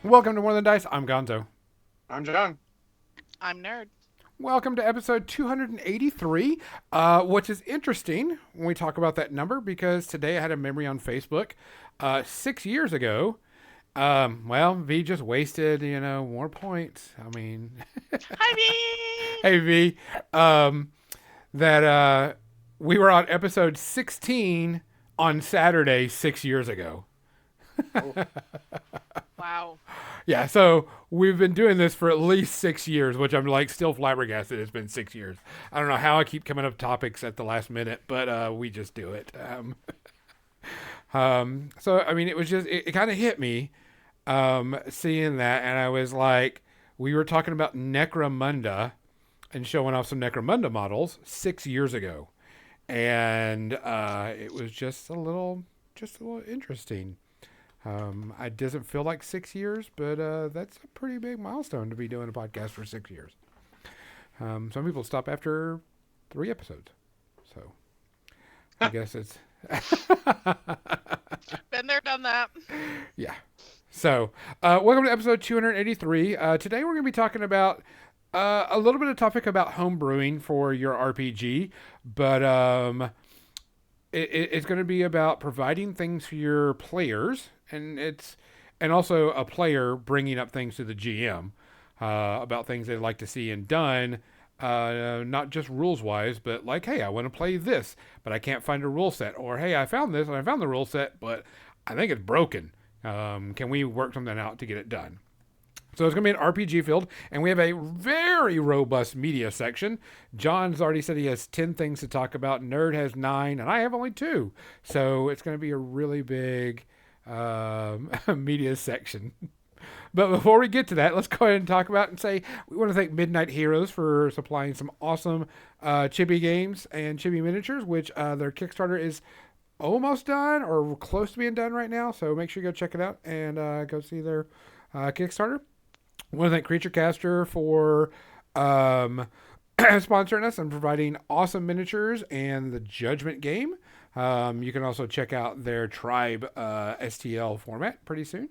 Welcome to More Than Dice. I'm Gonzo. I'm John. I'm Nerd. Welcome to episode 283, which is interesting when we talk about that number because today I had a memory on Facebook. 6 years ago, V just wasted, more points. I mean, Hi, me. hey, V, that we were on episode 16 on Saturday 6 years ago. Oh, Wow. Yeah, so we've been doing this for at least 6 years, which I'm like still flabbergasted. It's been 6 years. I don't know how I keep coming up topics at the last minute, but we just do it. So I mean, it was just it kind of hit me seeing that, and I was like, we were talking about Necromunda and showing off some Necromunda models 6 years ago, and it was just a little interesting. It doesn't feel like 6 years, but that's a pretty big milestone to be doing a podcast for 6 years. Some people stop after 3 episodes. So I guess it's. Been there, done that. Yeah. So welcome to episode 283. Today we're going to be talking about a little bit of topic about home brewing for your RPG, but it's going to be about providing things for your players, and also a player bringing up things to the GM about things they'd like to see and done, not just rules wise, but like, hey, I want to play this, but I can't find a rule set, or hey, I found this and I found the rule set, but I think it's broken. Can we work something out to get it done? So it's going to be an RPG field, and we have a very robust media section. John's already said he has 10 things to talk about. Nerd has 9, and I have only 2. So it's going to be a really big media section. But before we get to that, let's go ahead and talk about and say we want to thank Midnight Heroes for supplying some awesome chibi games and chibi miniatures, which their Kickstarter is almost done or close to being done right now. So make sure you go check it out and go see their Kickstarter. I want to thank Creature Caster for sponsoring us and providing awesome miniatures and the Judgment game. You can also check out their Tribe STL format pretty soon.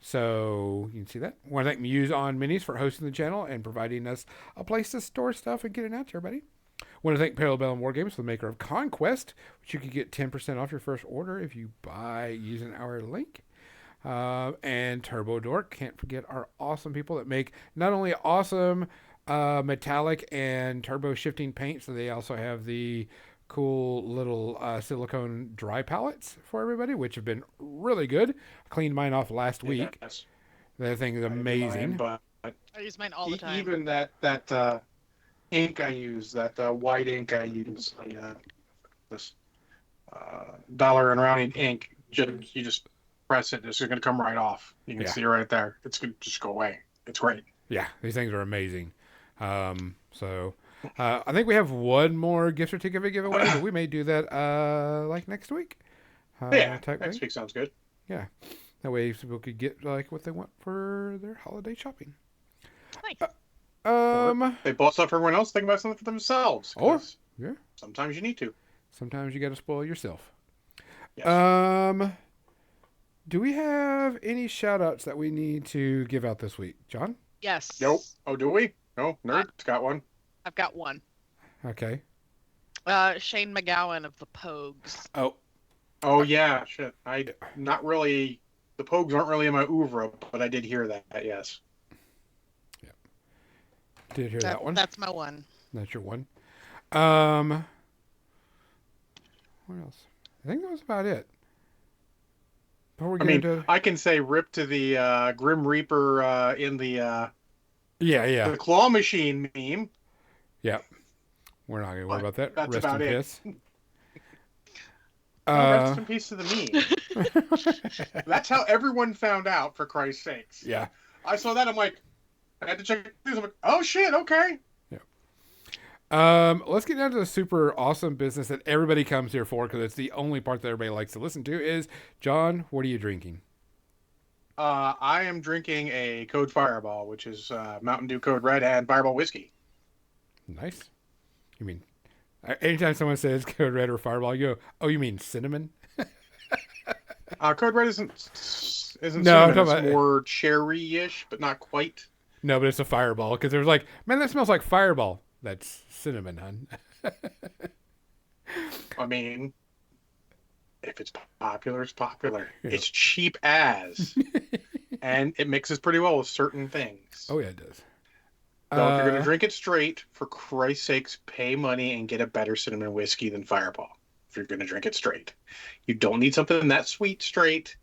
So you can see that. I want to thank Muse on Minis for hosting the channel and providing us a place to store stuff and get it out to everybody. I want to thank Parallel War Games, the maker of Conquest, which you can get 10% off your first order if you buy using our link. And Turbo Dork. Can't forget our awesome people that make not only awesome metallic and turbo shifting paint, so they also have the cool little silicone dry palettes for everybody, which have been really good. I cleaned mine off last week. yes. That thing is I do amazing. mine, but I use mine all the time. even that ink I use, that white ink I use, this dollar and rounding ink, you just press it, it's going to come right off. You can see it right there. It's going to just go away. It's great. Yeah, these things are amazing. So I think we have one more gift certificate giveaway, but we may do that like next week. Next week sounds good. Yeah, that way people could get like what they want for their holiday shopping. Nice. Or they bought stuff for everyone else, think about something for themselves. Or yeah, sometimes you need to. sometimes you got to spoil yourself. Yes. Do we have any shout outs that we need to give out this week, John? Yes. Nope. Oh, do we? No, Nerd's got one. I've got one. Okay. Shane McGowan of the Pogues. Oh yeah, shit. Not really. The Pogues aren't really in my oeuvre, but I did hear that. Yes. Yeah. Did hear that one? That's my one. That's your one. What else? I think that was about it. I can say rip to the Grim Reaper in the the claw machine meme. Yeah. We're not going to worry about that. That's Rest about in it. piss. Rest in peace to the meme. That's how everyone found out, for Christ's sakes. Yeah. I saw that, I'm like, I had to check this. I'm like, oh shit, okay. Let's get down to the super awesome business that everybody comes here for, because it's the only part that everybody likes to listen to. Is John, what are you drinking? I am drinking a Code Fireball, which is Mountain Dew Code Red and Fireball whiskey. Nice. You mean, anytime someone says Code Red or Fireball, you go, oh, you mean cinnamon? Code Red isn't isn't No, I'm cinnamon. talking It's about- more cherry-ish, but not quite. No, but it's a Fireball because there's like, man, that smells like Fireball. That's cinnamon, hun. I mean, if it's popular, it's popular. Yeah. It's cheap as, and it mixes pretty well with certain things. Oh yeah, it does. So if you're going to drink it straight, for Christ's sakes, pay money and get a better cinnamon whiskey than Fireball. If you're going to drink it straight, you don't need something that sweet straight.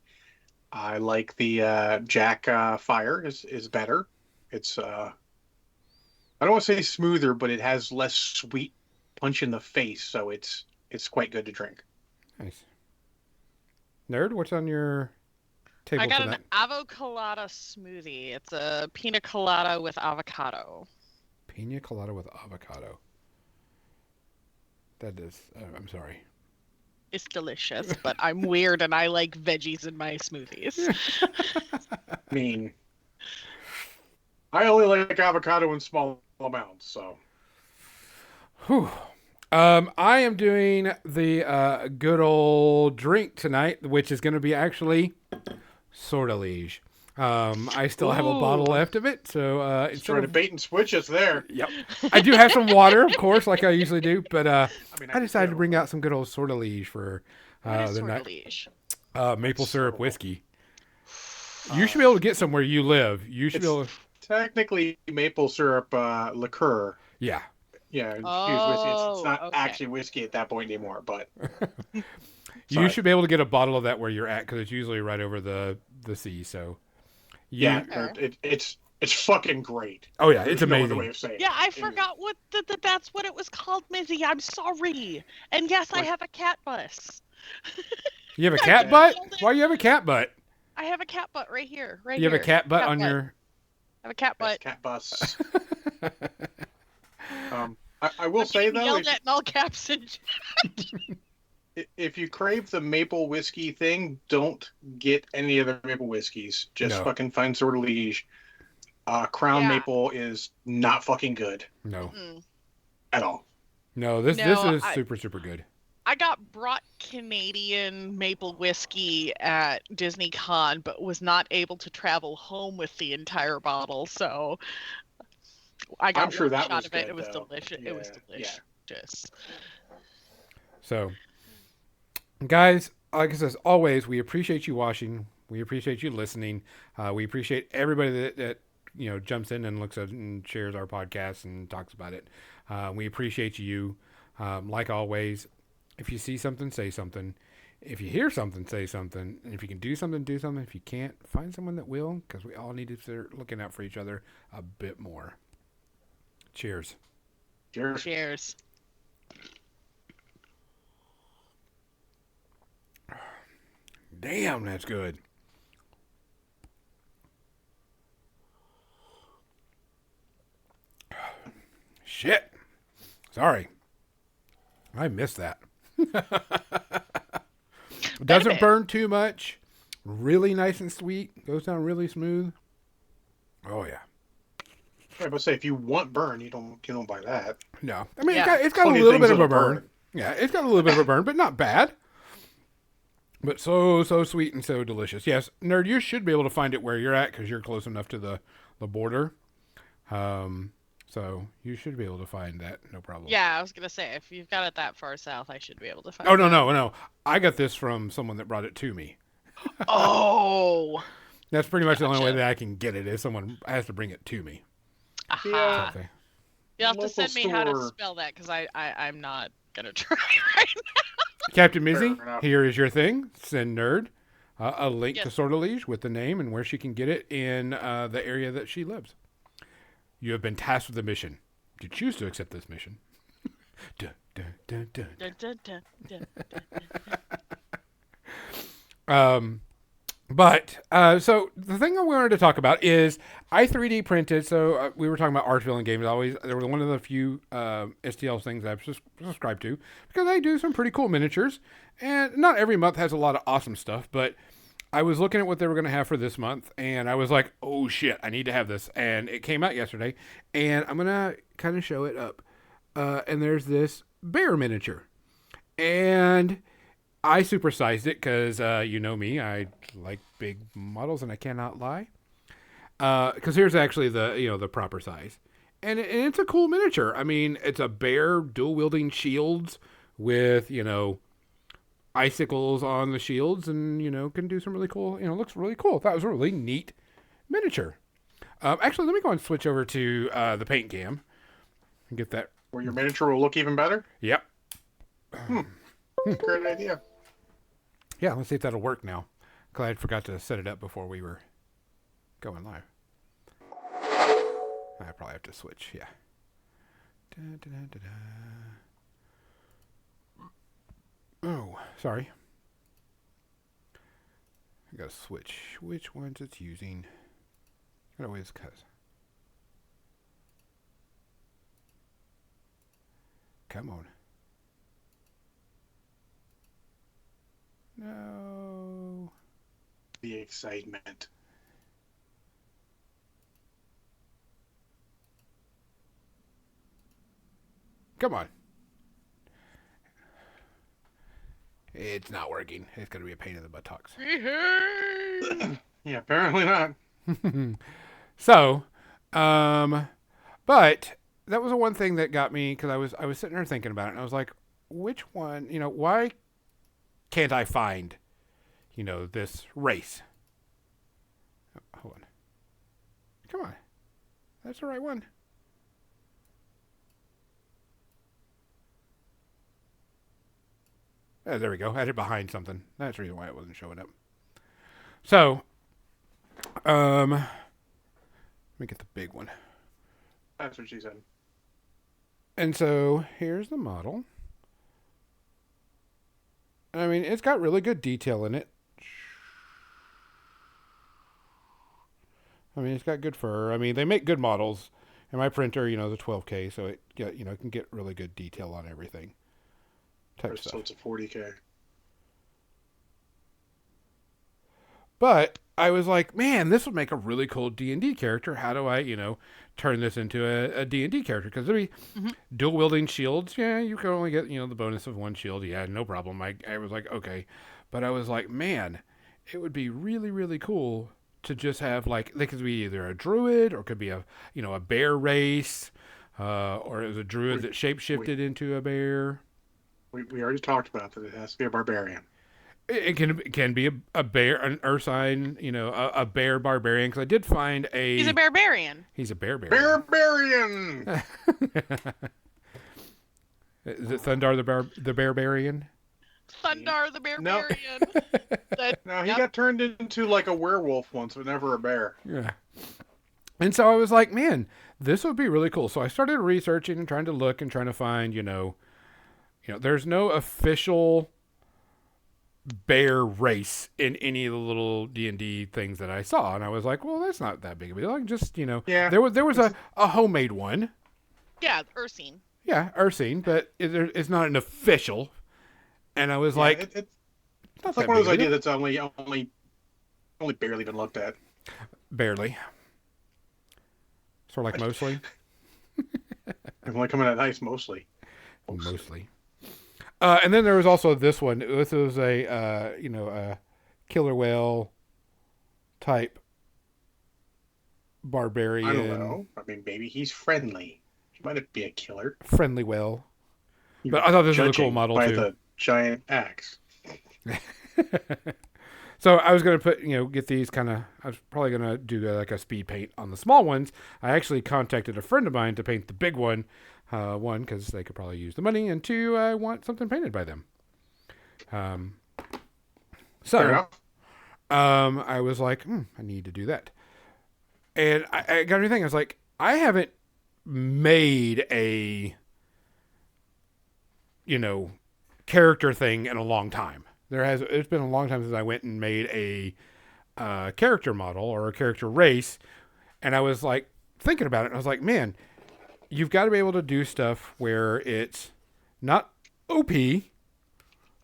I like the Jack Fire is better. It's I don't want to say smoother, but it has less sweet punch in the face, so it's quite good to drink. Nice. Nerd, what's on your table I got tonight? an avocado smoothie. It's a pina colada with avocado. Pina colada with avocado. That is, I'm sorry. It's delicious, but I'm weird and I like veggies in my smoothies. I mean, I only like avocado in small amounts, so Whew. I am doing the good old drink tonight, which is going to be actually Sortilege. I still have a bottle Ooh. left of it, so just instead trying to of, bait and switch us there. yep, I do have some water, of course, like I usually do, but I mean, I decided to bring out some good old Sortilege for What is the night. sortilege? Maple syrup So- whiskey. You should be able to get some where you live. You should be able to, technically maple syrup liqueur. yeah. Yeah, infused whiskey. Oh, It's not okay. actually whiskey at that point anymore, but You Sorry. should be able to get a bottle of that where you're at because it's usually right over the sea. So, yeah, Okay. it's fucking great. Oh yeah, it's There's no other amazing. way of saying it. Yeah, I It is. forgot what that's what it was called, Mizzy. I'm sorry. And yes, I What? have a cat bus. You have a I cat just butt? killed it. Why do you have a cat butt? I have a cat butt right here. Right You have here. a cat butt Cat on butt. your. I have a cat That's butt. cat bus. I will say I'm being though, yelled at in all caps and if you crave the maple whiskey thing, don't get any other maple whiskeys. Just No. fucking find Sortilege. Crown Yeah. Maple is not fucking good No, Mm. at all. no. This No, is I- super good. I got brought Canadian maple whiskey at Disney Con, but was not able to travel home with the entire bottle. So I got I'm sure one that shot was of it. good, It was though. delicious. It was Yeah, delicious. So, guys, like I said, as always, we appreciate you watching. We appreciate you listening. We appreciate everybody that jumps in and looks at and shares our podcast and talks about it. We appreciate you. Like always, if you see something, say something. If you hear something, say something. And if you can do something, do something. If you can't, find someone that will, because we all need to start looking out for each other a bit more. Cheers. Cheers. Cheers. Damn, that's good. Shit. Sorry. I missed that. Doesn't bit. burn too much. Really nice and sweet. Goes down really smooth. Oh yeah. I was say if you want burn, you don't buy that. No. I mean, Yeah. it's got a Plenty little things bit of a that'll burn. Yeah, it's got a little bit of a burn, but not bad. But so sweet and so delicious. Yes, Nerd, you should be able to find it where you're at because you're close enough to the border. So you should be able to find that, no problem. Yeah, I was gonna say if you've got it that far south, I should be able to find. Oh, no, it. no. I got this from someone that brought it to me. Oh. That's pretty much the only way Gotcha. that I can get it is someone has to bring it to me. Aha. Okay. You'll have to Local send me how to store. spell that because I'm not gonna try right Captain Mizzy, Fair enough. here is your thing. Send Nerd a link to Yes. Sortilege with the name and where she can get it in the area that she lives. You have been tasked with a mission. Do you choose to accept this mission? Dun, dun, dun, dun. Dun, dun, dun, dun. So the thing I wanted to talk about is I 3D printed. So we were talking about Arch Villain Games. They were one of the few STL things I've subscribed to because they do some pretty cool miniatures. And not every month has a lot of awesome stuff, but I was looking at what they were going to have for this month, and I was like, oh shit, I need to have this. And it came out yesterday, and I'm going to kind of show it up. And there's this bear miniature. And I supersized it because you know me, I like big models, and I cannot lie. Because here's actually the proper size, and it's a cool miniature. I mean, it's a bear dual wielding shields with icicles on the shields, and can do some really cool. Looks really cool. That was a really neat miniature. Actually, let me go and switch over to the paint cam and get that. Where your miniature will look even better. Yep. Great idea. Yeah, let's see if that'll work now. Glad I forgot to set it up before we were going live. I probably have to switch. Yeah. Da, da, da, da. Oh, sorry. I gotta switch which ones it's using. It always cuz. Come on. No. The excitement. Come on. It's not working. It's going to be a pain in the buttocks. Yeah, apparently not. So, but that was the one thing that got me because I was sitting there thinking about it, and I was like, which one? Why can't I find, this race? Oh, hold on. Come on, that's the right one. There we go. I had it behind something. That's the reason why it wasn't showing up. So, let me get the big one. That's what she said. And so here's the model. I mean, it's got really good detail in it. I mean, it's got good fur. I mean, they make good models. And my printer, the 12K, so it can get really good detail on everything. Type So stuff. it's a 40K. But I was like, man, this would make a really cool D&D character. How do I, turn this into a D&D character? Because dual wielding shields, yeah, you can only get, the bonus of one shield. Yeah, no problem. I was like, okay. But I was like, man, it would be really, really cool to just have they could be either a druid or could be a bear race, or it was a druid that shapeshifted into a bear. We already talked about that. It has to be a barbarian. It can be a bear, an Ursine, a bear barbarian. Because I did find He's a barbarian. He's a bear-barian. Barbarian! Is it Thundar the barbarian? Thundar the barbarian. No, he got turned into like a werewolf once, but never a bear. Yeah. And so I was like, man, this would be really cool. So I started researching and trying to look and trying to find, there's no official bear race in any of the little D&D things that I saw, and I was like, well, that's not that big of a deal. I can just Yeah. there was a homemade one. Yeah, Ursine. Yeah, Ursine, but it's not an official. And I was Yeah, like, it's not like that one of those big a ideas deal. that's only barely been looked at. Barely. Sort of like mostly. It's only coming out nice mostly. Mostly. And then there was also this one. This was a a killer whale type barbarian. I don't know. I mean, maybe he's friendly. He might be a killer. Friendly whale. But I thought this was a cool Judging model by too. the giant axe. So I was gonna put get these kind of. I was probably gonna do like a speed paint on the small ones. I actually contacted a friend of mine to paint the big one. One, because they could probably use the money, and two, I want something painted by them. Fair enough. I was like, I need to do that. And I got everything. I was like, I haven't made a, character thing in a long time. It's been a long time since I went and made a character model or a character race. And I was like thinking about it. And I was like, man, you've got to be able to do stuff where it's not OP,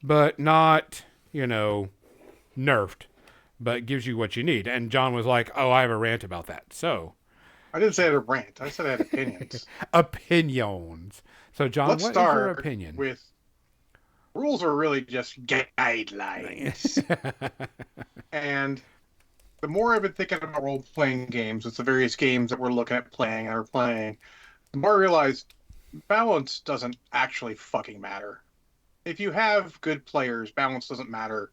but not, nerfed, but gives you what you need. And John was like, oh, I have a rant about that. So I didn't say I had a rant. I said I had opinions. opinions. So John, Let's what is your start opinion? with Rules are really just guidelines. And the more I've been thinking about role-playing games, with the various games that we're looking at playing and are playing, the more I realize balance doesn't actually fucking matter. If you have good players, balance doesn't matter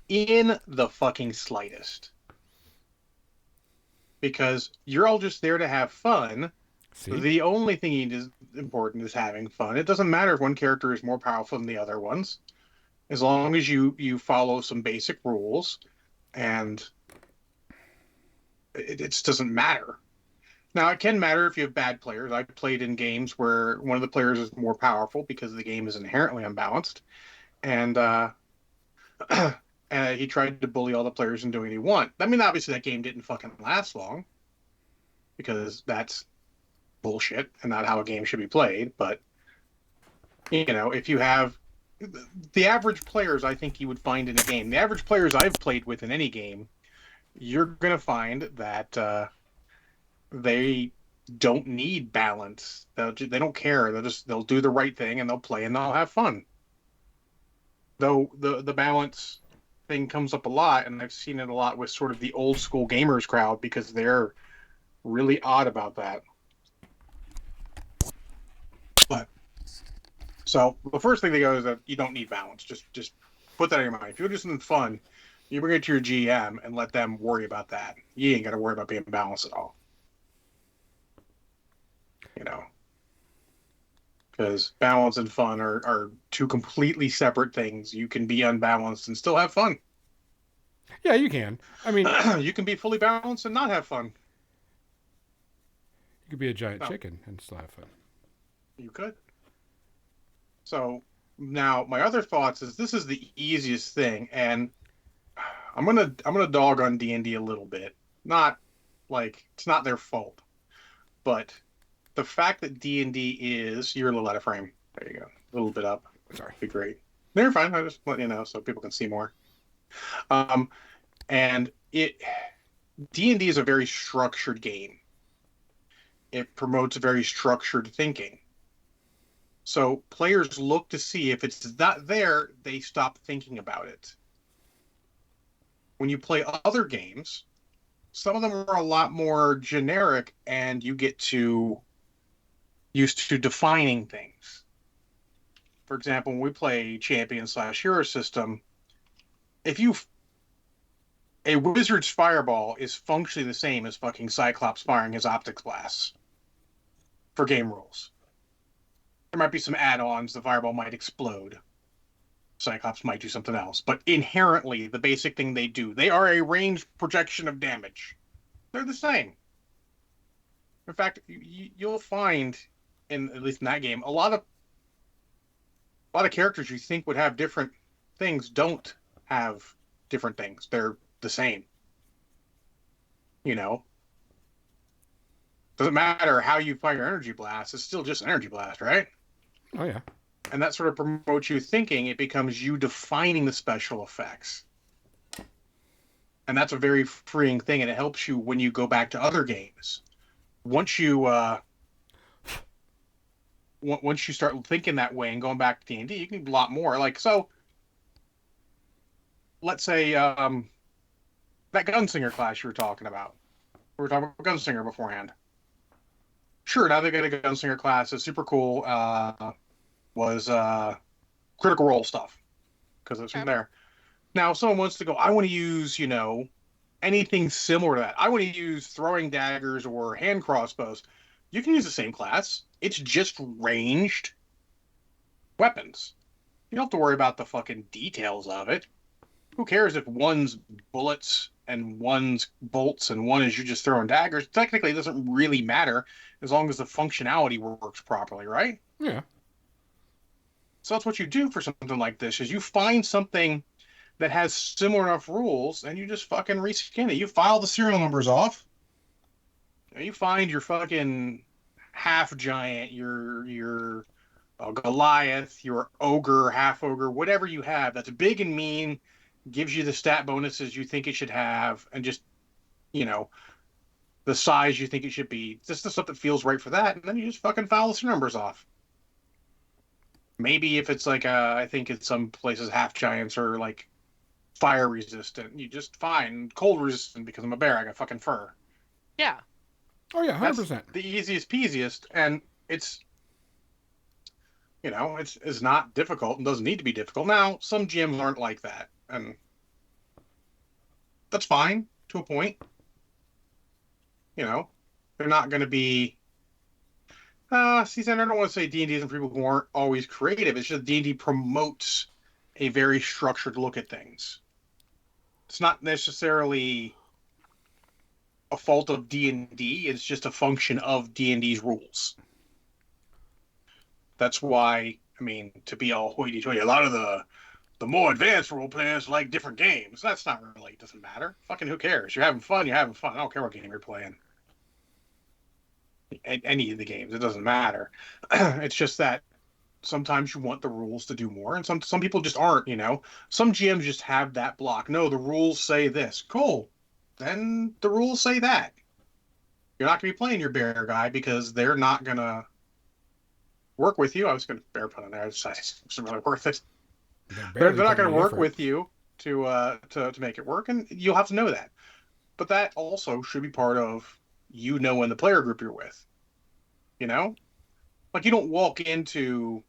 in the fucking slightest. Because you're all just there to have fun. See? The only thing is important is having fun. It doesn't matter if one character is more powerful than the other ones, as long as you follow some basic rules, and it just doesn't matter. Now, it can matter if you have bad players. I've played in games where one of the players is more powerful because the game is inherently unbalanced, and and he tried to bully all the players into doing what he want. I mean, obviously that game didn't fucking last long because that's bullshit and not how a game should be played. But if you have the average players, I think you would find in a game, the average players I've played with in any game, you're gonna find that they don't need balance. They don't care. They'll do the right thing and they'll play and they'll have fun. Though the balance thing comes up a lot, and I've seen it a lot with sort of the old school gamers crowd because they're really odd about that. But so the first thing they go is that you don't need balance. Just put that in your mind. If you do something fun, you bring it to your GM and let them worry about that. You ain't got to worry about being balanced at all. Because balance and fun are two completely separate things. You can be unbalanced and still have fun. Yeah, you can. I mean, You can be fully balanced and not have fun. you could be a giant Oh. chicken and still have fun. You could. So now my other thoughts is this is the easiest thing, and I'm gonna dog on D&D a little bit. Not like it's not their fault, but the fact that D&D is you're a little out of frame. There you go, a little bit up. Sorry. Be great. They're fine. I just let you know so people can see more. Um, and D&D is a very structured game. It promotes very structured thinking. So players look to see if it's not there, they stop thinking about it. When you play other games, some of them are a lot more generic, and you get to used to defining things. For example, when we play Champion/Hero system, if you a wizard's fireball is functionally the same as fucking Cyclops firing his optics blasts for game rules. There might be some add-ons. The fireball might explode. Cyclops might do something else. But inherently, the basic thing they do, they are a ranged projection of damage. They're the same. In fact, you'll find, at least in that game, a lot of characters you think would have different things don't have different things. They're the same. Doesn't matter how you fire energy blast, it's still just an energy blast, right? Oh yeah. And that sort of promotes you thinking. It becomes you defining the special effects. And that's a very freeing thing, and it helps you when you go back to other games. Once you start thinking that way and going back to D&D, you can do a lot more. Like, so, let's say that Gunslinger class you were talking about. We were talking about Gunslinger beforehand. Sure, now they got a Gunslinger class. It's super cool. Was Critical Role stuff because it's from there. Now, if someone wants to go, I want to use, anything similar to that. I want to use throwing daggers or hand crossbows. You can use the same class. It's just ranged weapons. You don't have to worry about the fucking details of it. Who cares if one's bullets and one's bolts and one is you just throwing daggers? Technically, it doesn't really matter as long as the functionality works properly, right? Yeah. So that's what you do for something like this, is you find something that has similar enough rules and you just fucking reskin it. You file the serial numbers off. You find your fucking half giant, your Goliath, your ogre, half ogre, whatever you have that's big and mean, gives you the stat bonuses you think it should have, and just, the size you think it should be. Just the stuff that feels right for that, and then you just fucking file the numbers off. Maybe if it's like I think in some places half giants are like fire resistant. You just fine cold resistant because I'm a bear. I got fucking fur. Yeah. Oh yeah, hundred That's percent. the easiest peasiest, and it's it's not difficult and doesn't need to be difficult. Now some GMs aren't like that, and that's fine to a point. You know, they're not going to be. See, I don't want to say D&D isn't for people who aren't always creative. It's just D&D promotes a very structured look at things. It's not necessarily a fault of D&D. It's just a function of D&D's rules. That's why, I mean, to be all hoity-toity, a lot of the more advanced role players like different games. That's not really, it doesn't matter. Fucking who cares? You're having fun, you're having fun. I don't care what game you're playing. Any of the games, it doesn't matter. It's just that sometimes you want the rules to do more, and some people just aren't. Some GMs just have that block. No, the rules say this. Cool. Then the rules say that. You're not going to be playing your bear guy because they're not going to work with you. I was going to bear pun on there. It's really worth it. They're not going to work with you to make it work, and you'll have to know that. But that also should be part of knowing the player group you're with. Like you don't walk into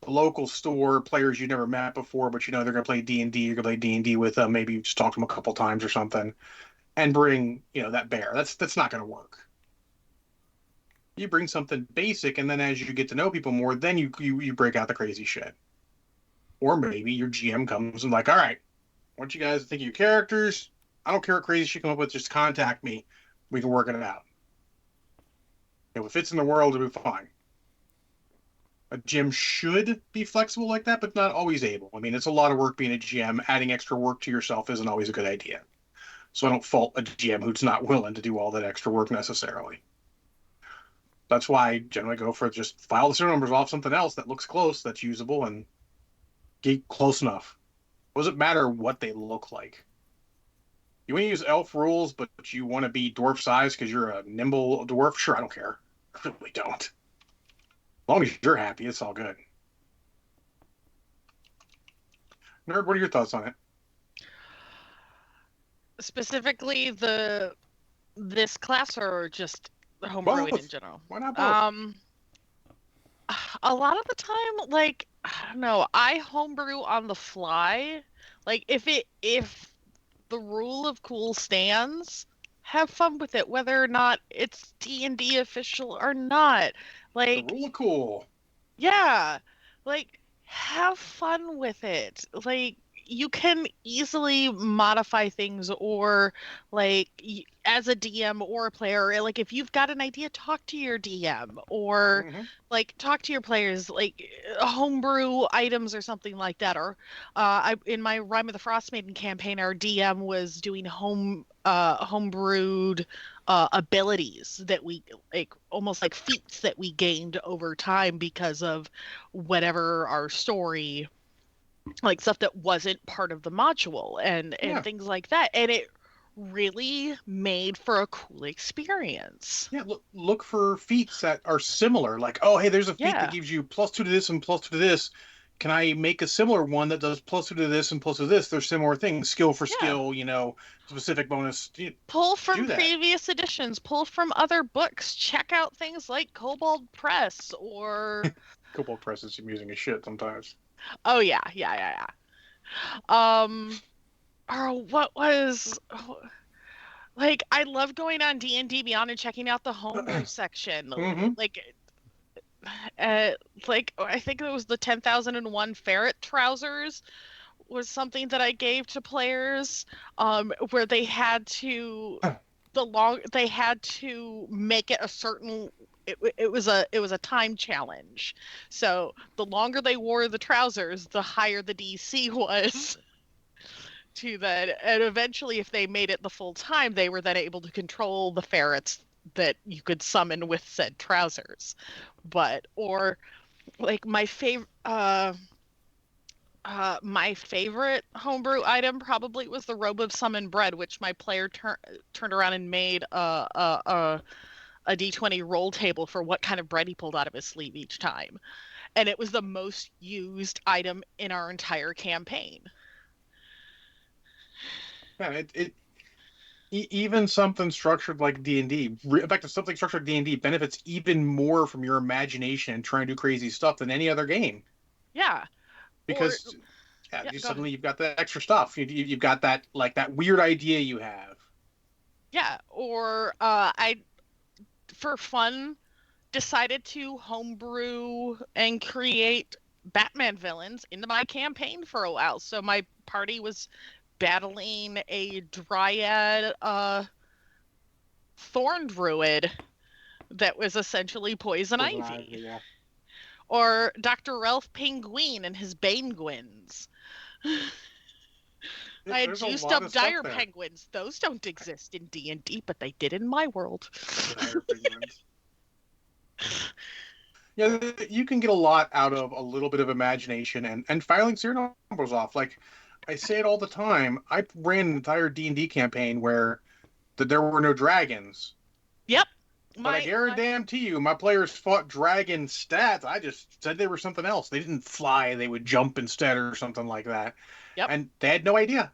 a local store, players you never met before, but they're going to play D&D. You're going to play D&D with them. Maybe you just talk to them a couple times or something, and bring that bear. That's not going to work. You bring something basic, and then as you get to know people more, then you break out the crazy shit. Or maybe your GM comes and like, all right, I want you guys to think of your characters. I don't care what crazy shit you come up with. Just contact me. We can work it out. If it fits in the world, it'll be fine. A GM should be flexible like that, but not always able. I mean, it's a lot of work being a GM. Adding extra work to yourself isn't always a good idea. So I don't fault a GM who's not willing to do all that extra work necessarily. That's why I generally go for just file the serial numbers off something else that looks close, that's usable, and get close enough. What does it matter what they look like? You want to use elf rules, but you want to be dwarf size because you're a nimble dwarf? Sure, I don't care. I really don't. As long as you're happy, it's all good. Nerd, what are your thoughts on it? Specifically this class or just homebrewing in general? Why not both? A lot of the time, like, I don't know, I homebrew on the fly. Like if the rule of cool stands, have fun with it, whether or not it's D&D official or not. The Like, rule of cool. yeah, like have fun with it. Like you can easily modify things or like as a DM or a player, like if you've got an idea, talk to your DM or Mm-hmm. like talk to your players, like homebrew items or something like that. Or in my Rime of the Frost Maiden campaign, our DM was doing homebrewed abilities that we like almost like feats that we gained over time because of whatever our story, like stuff that wasn't part of the module and Yeah. things like that, and it really made for a cool experience. Yeah, look for feats that are similar. Like, oh, hey, there's a feat that Yeah. gives you +2 to this and +2 to this. Can I make a similar one that does +2 to this and +2 to this? They're similar things, skill for Yeah. skill, specific bonus. Pull from Do that. previous editions, pull from other books, check out things like Kobold Press or Cobalt Press is amusing as shit sometimes. oh yeah. Or what was like I love going on D&D Beyond and checking out the homebrew section. Mm-hmm. Uh, like I think it was the 10,001 ferret trousers was something that I gave to players, where they had to they had to make it a certain. It was a time challenge, so the longer they wore the trousers, the higher the DC was. To that, and eventually, if they made it the full time, they were then able to control the ferrets that you could summon with said trousers. But or like my favorite homebrew item probably was the robe of summon bread, which my player turned around and made a D20 roll table for what kind of bread he pulled out of his sleeve each time. and it was the most used item in our entire campaign. Yeah, even something structured like D&D, in fact, something structured like D&D benefits even more from your imagination and trying to do crazy stuff than any other game. Yeah. Or Because yeah, yeah, you go ahead. suddenly you've got that extra stuff. You've got that like that weird idea you have. Yeah, or I for fun decided to homebrew and create Batman villains into my campaign for a while. So my party was battling a dryad thorn druid that was essentially poison Poison ivy. ivy, yeah. Or Dr. Ralph Penguin and his Banegwins. I had There's a juiced lot up of stuff dire there. penguins. Those don't exist in D&D, but they did in my world. Dire penguins. Yeah, you can get a lot out of a little bit of imagination and filing serial numbers off. Like I say it all the time. I ran an entire D&D campaign where there were no dragons. Yep. But I guarantee you, my players fought dragon stats. I just said they were something else. They didn't fly; they would jump instead, or something like that. Yep. And they had no idea.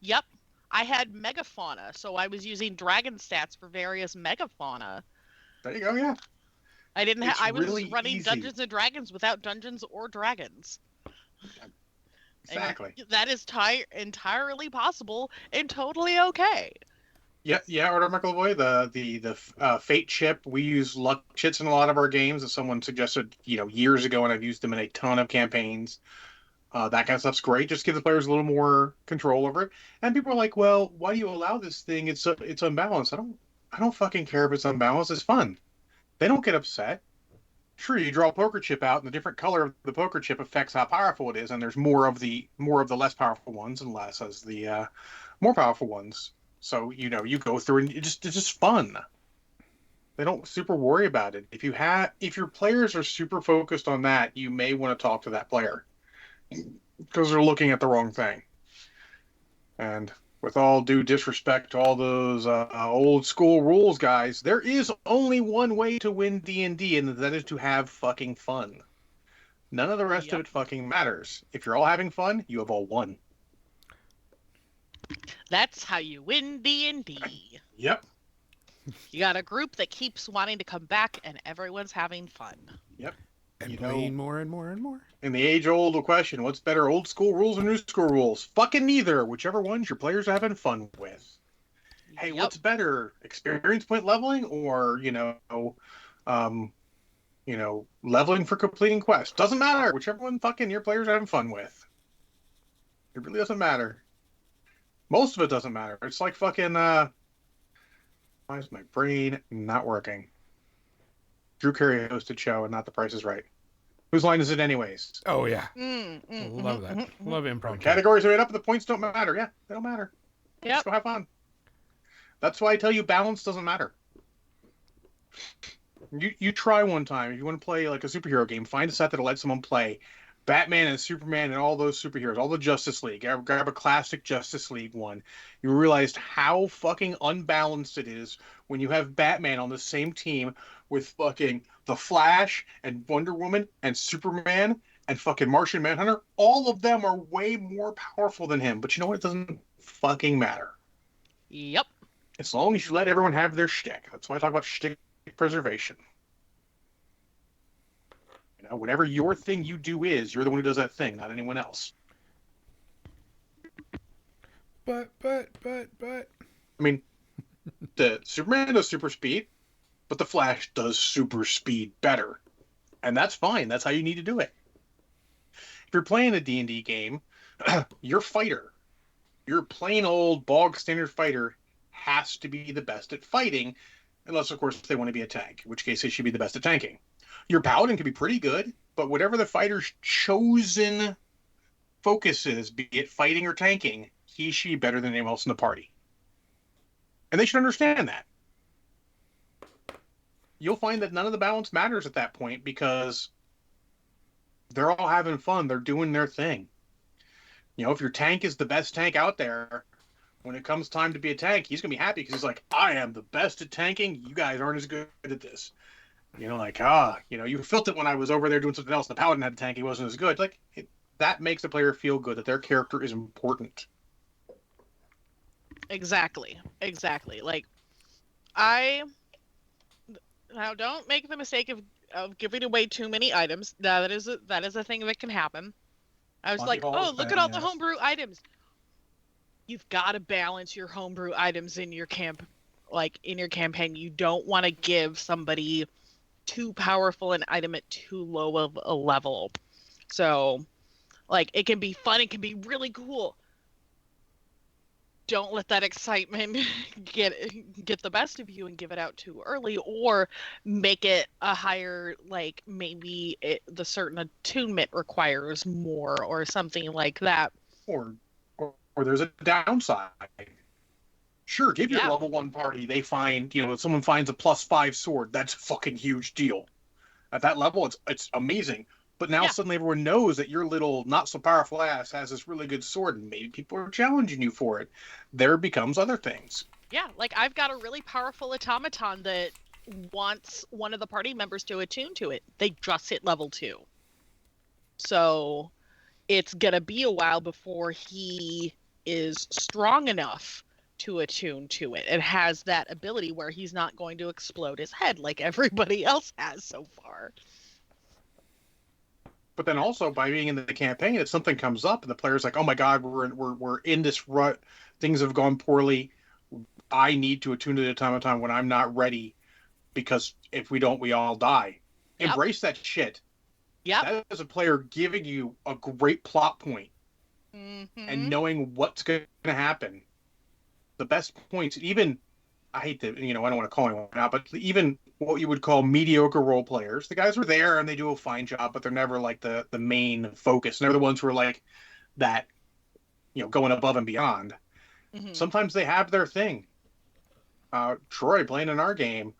Yep. I had megafauna, so I was using dragon stats for various megafauna. There you go. Yeah, I didn't have. it's I was really running easy. Dungeons and Dragons without dungeons or dragons. Exactly. And that is entirely possible and totally okay. Yeah, Order McElvoy, the Fate chip. We use luck chits in a lot of our games, as someone suggested, years ago, and I've used them in a ton of campaigns. That kind of stuff's great. Just give the players a little more control over it. And people are like, "Well, why do you allow this thing? It's unbalanced." I don't fucking care if it's unbalanced. It's fun. They don't get upset. Sure, you draw a poker chip out, and the different color of the poker chip affects how powerful it is, and there's more of the less powerful ones, and less as the more powerful ones. So you go through, and it's just fun. They don't super worry about it. If your players are super focused on that, you may want to talk to that player because they're looking at the wrong thing. And with all due disrespect to all those old school rules guys, there is only one way to win D&D, and that is to have fucking fun. None of the rest of it fucking matters. If you're all having fun, you have all won. That's how you win D&D. Yep. You got a group that keeps wanting to come back, and everyone's having fun. Yep. And playing more and more and more. In the age-old question, what's better, old school rules or new school rules? Fucking neither. Whichever ones your players are having fun with. Hey, what's better, experience point leveling or leveling for completing quests? Doesn't matter. Whichever one fucking your players are having fun with. It really doesn't matter. Most of it doesn't matter. It's like fucking. Why is my brain not working? Drew Carey hosted show and not The Price is Right. Whose line is it anyways? Oh, yeah. Love that. Love improv. Categories are made up, but the points don't matter. Yeah, they don't matter. Yep. Just go have fun. That's why I tell you balance doesn't matter. You try one time. If you want to play like a superhero game, find a set that'll let someone play Batman and Superman and all those superheroes, all the Justice League. Grab a classic Justice League one. You realized how fucking unbalanced it is when you have Batman on the same team with fucking The Flash and Wonder Woman and Superman and fucking Martian Manhunter. All of them are way more powerful than him. But you know what? It doesn't fucking matter. Yep. As long as you let everyone have their shtick. That's why I talk about shtick preservation. Whatever your thing you do is, you're the one who does that thing, not anyone else. But. I mean, the Superman does super speed, but the Flash does super speed better. And that's fine. That's how you need to do it. If you're playing a D&D game, your fighter, your plain old bog standard fighter, has to be the best at fighting, unless, of course, they want to be a tank, in which case they should be the best at tanking. Your paladin can be pretty good, but whatever the fighter's chosen focus is, be it fighting or tanking, he should be better than anyone else in the party. And they should understand that. You'll find that none of the balance matters at that point because they're all having fun. They're doing their thing. If your tank is the best tank out there, when it comes time to be a tank, he's going to be happy because he's like, I am the best at tanking. You guys aren't as good at this. Like, you felt it when I was over there doing something else. The paladin had a tank; he wasn't as good. Like that makes the player feel good that their character is important. Exactly. Exactly. Like I now don't make the mistake of giving away too many items. That is a thing that can happen. I was Monty like, Hall is oh, look at bad, all the yes. homebrew items. You've got to balance your homebrew items in your campaign. You don't want to give somebody too powerful an item at too low of a level. So, like, it can be fun, it can be really cool. Don't let that excitement get the best of you and give it out too early, or make it a higher, like the certain attunement requires more or something like that. Or there's a downside. Sure, give your Yeah, level one party. They find, someone finds a +5 sword. That's a fucking huge deal. At that level, it's amazing. But now yeah, suddenly everyone knows that your little not so powerful ass has this really good sword, and maybe people are challenging you for it. There becomes other things. yeah. Like, I've got a really powerful automaton that wants one of the party members to attune to it. They just hit level 2. So it's gonna be a while before he is strong enough to attune to it and has that ability where he's not going to explode his head like everybody else has so far. But then also by being in the campaign, if something comes up and the player's like, "Oh my god, we're in this rut. Things have gone poorly. I need to attune to the automaton when I'm not ready because if we don't, we all die." Yep. Embrace that shit. Yep. That is a player giving you a great plot point and Mm-hmm. knowing what's going to happen. The best points, even I hate to, I don't want to call anyone out, but even what you would call mediocre role players, the guys are there and they do a fine job, but they're never like the main focus. And they're the ones who are like that, going above and beyond. Mm-hmm. Sometimes they have their thing. Troy playing in our game,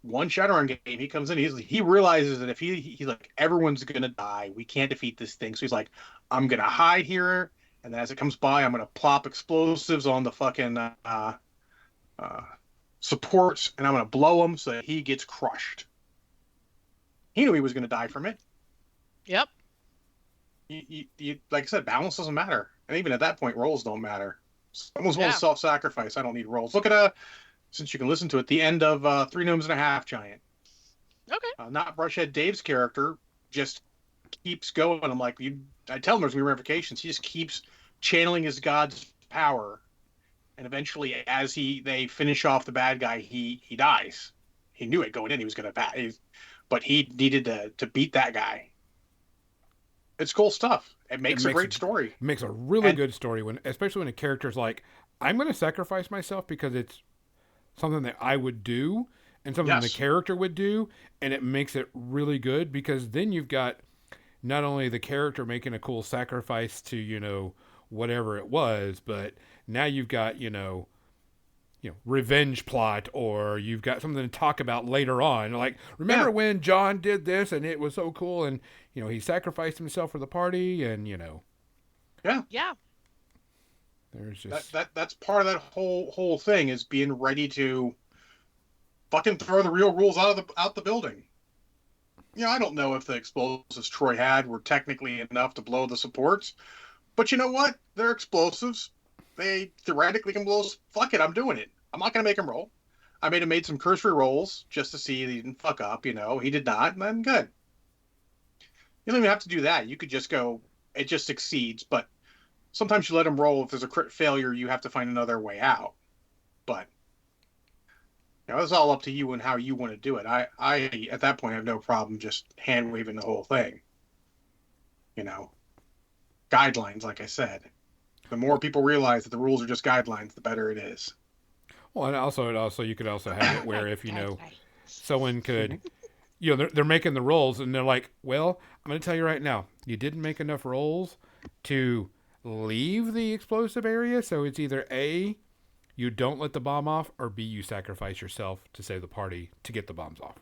one Shadowrun game, he comes in, he realizes that if he's like, everyone's gonna die, we can't defeat this thing. So he's like, I'm gonna hide here, and then as it comes by, I'm gonna plop explosives on the fucking uh, supports, and I'm gonna blow them so that he gets crushed. He knew he was gonna die from it. Yep. Like I said, balance doesn't matter, and even at that point, roles don't matter. Someone's willing to Yeah. self-sacrifice. I don't need roles. Look at since you can listen to it, the end of Three Gnomes and a Half Giant. Okay. Not Brushhead Dave's character just keeps going. I'm like, I tell him there's ramifications. He just keeps channeling his god's power, and eventually, as they finish off the bad guy, he dies. He knew it going in. He was going to die, but he needed to beat that guy. It's cool stuff. It It makes a makes great story. makes a really And good story when, especially when a character's like, I'm going to sacrifice myself because it's something that I would do and something the yes, character would do, and it makes it really good because then you've got not only the character making a cool sacrifice to whatever it was, but now you've got revenge plot, or you've got something to talk about later on. Like, remember yeah, when John did this and it was so cool, and he sacrificed himself for the party, and yeah. Yeah. there's That just that that's part of that whole thing is being ready to fucking throw the real rules out the building. I don't know if the explosives Troy had were technically enough to blow the supports, but you know what? They're explosives. They theoretically can blow. Fuck it, I'm doing it. I'm not gonna make him roll. I made some cursory rolls just to see he didn't fuck up. He did not, and then good. You don't even have to do that. You could just go. It just succeeds, but sometimes you let him roll. If there's a crit failure, you have to find another way out. But it's all up to you and how you want to do it. I at that point have no problem just hand waving the whole thing. You know, guidelines, like I said. The more people realize that the rules are just guidelines, the better it is. well, and also you could also have it where if someone could, Mhm. they're making the rolls and they're like, well, I'm going to tell you right now, you didn't make enough rolls to leave the explosive area, so it's either A, you don't let the bomb off, or B, you sacrifice yourself to save the party to get the bombs off.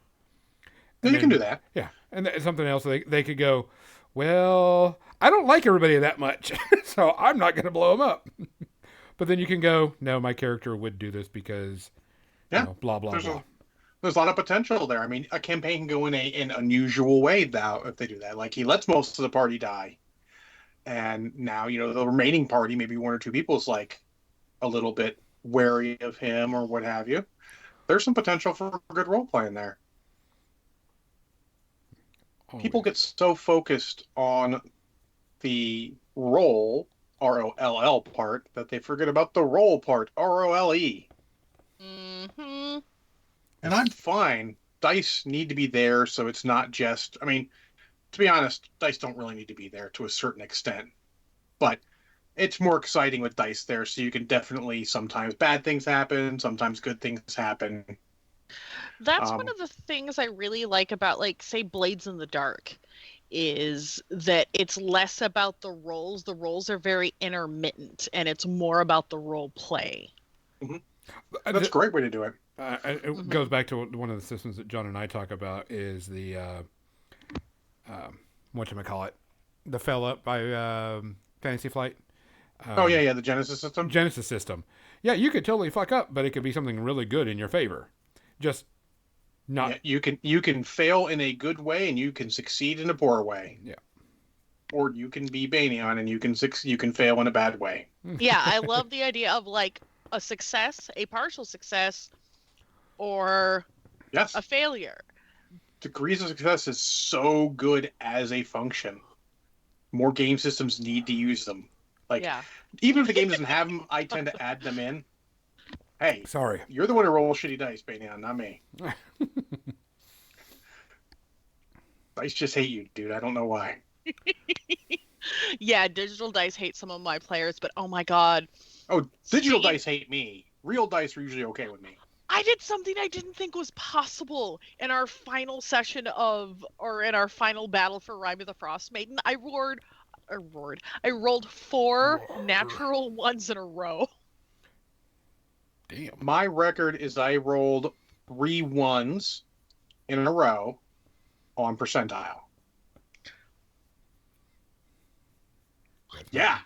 No, And you can do then, that. yeah, and something else, they could go, well, I don't like everybody that much, so I'm not going to blow them up. But then you can go, no, my character would do this because, Yeah, blah, blah, there's blah. There's a lot of potential there. I mean, a campaign can go in an unusual way now if they do that. Like he lets most of the party die, and now the remaining party, maybe one or two people, is like a little bit wary of him or what have you. There's some potential for good role playing there. Oh, People get so focused on the roll ROLL part that they forget about the role part ROLE. Mm-hmm. And I'm fine. Dice need to be there, so it's not just. I mean, to be honest, dice don't really need to be there to a certain extent, but it's more exciting with dice there, so you can definitely sometimes bad things happen, sometimes good things happen. That's one Um, of the things I really like about, like, say, Blades in the Dark, is that it's less about the roles. The roles are very intermittent, and it's more about the role play. that's a great way to do it. It goes back to one of the systems that John and I talk about is the whatchamacallit, the fell up by Fantasy Flight. Oh yeah, the Genesis system. Genesis system. Yeah, you could totally fuck up, but it could be something really good in your favor. Just not. Yeah, you can fail in a good way, and you can succeed in a poor way. Yeah. Or you can be Banyan, and you can fail in a bad way. Yeah, I love the idea of like a success, a partial success, or Yes, a failure. degrees of success is so good as a function. More game systems need to use them. Like, Yeah. even if the game doesn't have them, I tend to add them in. Hey, Sorry. you're the one who rolls shitty dice, Banyan, not me. Dice just hate you, dude. I don't know why. Yeah, digital dice hate some of my players, but oh my god. Oh, digital See? dice hate me. Real dice are usually okay with me. I did something I didn't think was possible in our final session or in our final battle for Rime of the Frost Maiden. I rolled 4 natural ones in a row. Damn. My record is I rolled 3 ones in a row on percentile. Yeah.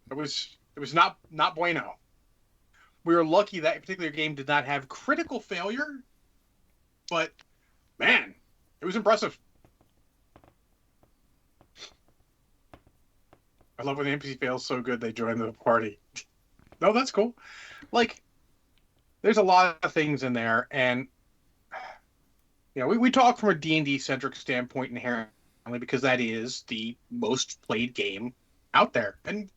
It was not bueno. We were lucky that particular game did not have critical failure, but man, it was impressive. I love when the NPC fails so good they join the party. No, that's cool. Like, there's a lot of things in there, and we talk from a D&D centric standpoint inherently because that is the most played game out there, and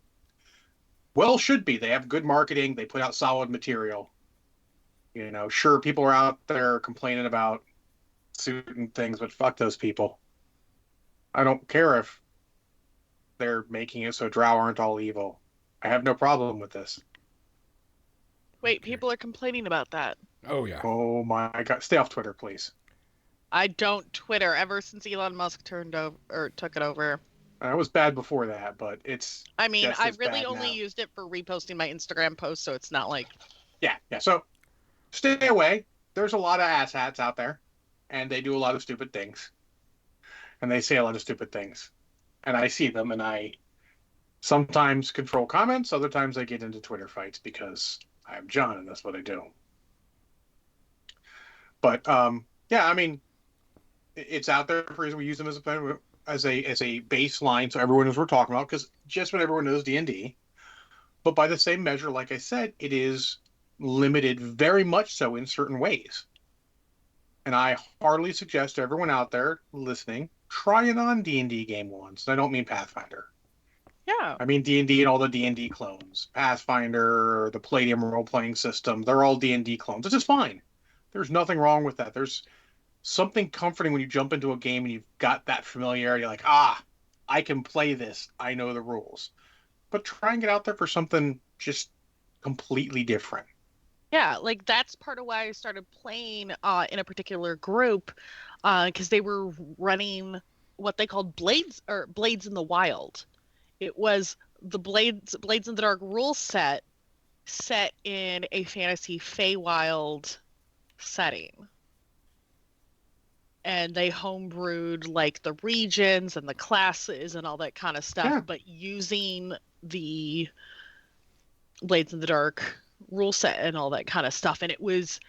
well, should be. They have good marketing. They put out solid material. Sure, people are out there complaining about certain things, but fuck those people. I don't care if they're making it so drow aren't all evil. I have no problem with this. Wait, people are complaining about that. Oh yeah. Oh my God. Stay off Twitter, please. I don't Twitter ever since Elon Musk took it over. It was bad before that, but it's I mean, just I as really bad only now. used it for reposting my Instagram posts, so it's not like Yeah. So stay away. There's a lot of asshats out there, and they do a lot of stupid things, and they say a lot of stupid things, and I see them, and I sometimes control comments. Other times I get into Twitter fights because I'm John, and that's what I do. But yeah, I mean, it's out there for reason. We use them as a baseline, so everyone knows what we're talking about. Because just when everyone knows D&D, but by the same measure, like I said, it is limited very much so in certain ways. And I heartily suggest to everyone out there listening, try an on D&D game once. And I don't mean Pathfinder. yeah. I mean D&D and all the D&D clones. Pathfinder, the Palladium role-playing system, they're all D&D clones. It's just fine. There's nothing wrong with that. There's something comforting when you jump into a game and you've got that familiarity, like, I can play this. I know the rules. But try and get out there for something just completely different. Yeah, like that's part of why I started playing in a particular group because they were running what they called Blades in the Wild. It was the Blades in the Dark rule set in a fantasy Feywild setting. And they homebrewed like the regions and the classes and all that kind of stuff, Yeah. but using the Blades in the Dark rule set and all that kind of stuff. And it was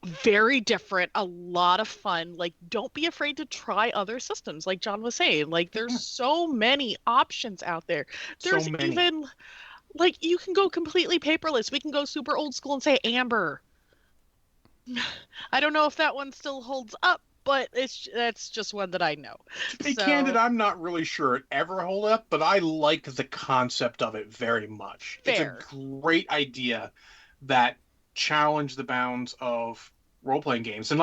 Very different, a lot of fun. Like, don't be afraid to try other systems. Like John was saying, like, there's Yeah, so many options out there. so There's many. even, like, you can go completely paperless. We can go super old school and say Amber. I don't know if that one still holds up, but that's just one that I know. To be candid, So, I'm not really sure it ever hold up, but I like the concept of it very much. It's a fair. great idea that challenge the bounds of role playing games. And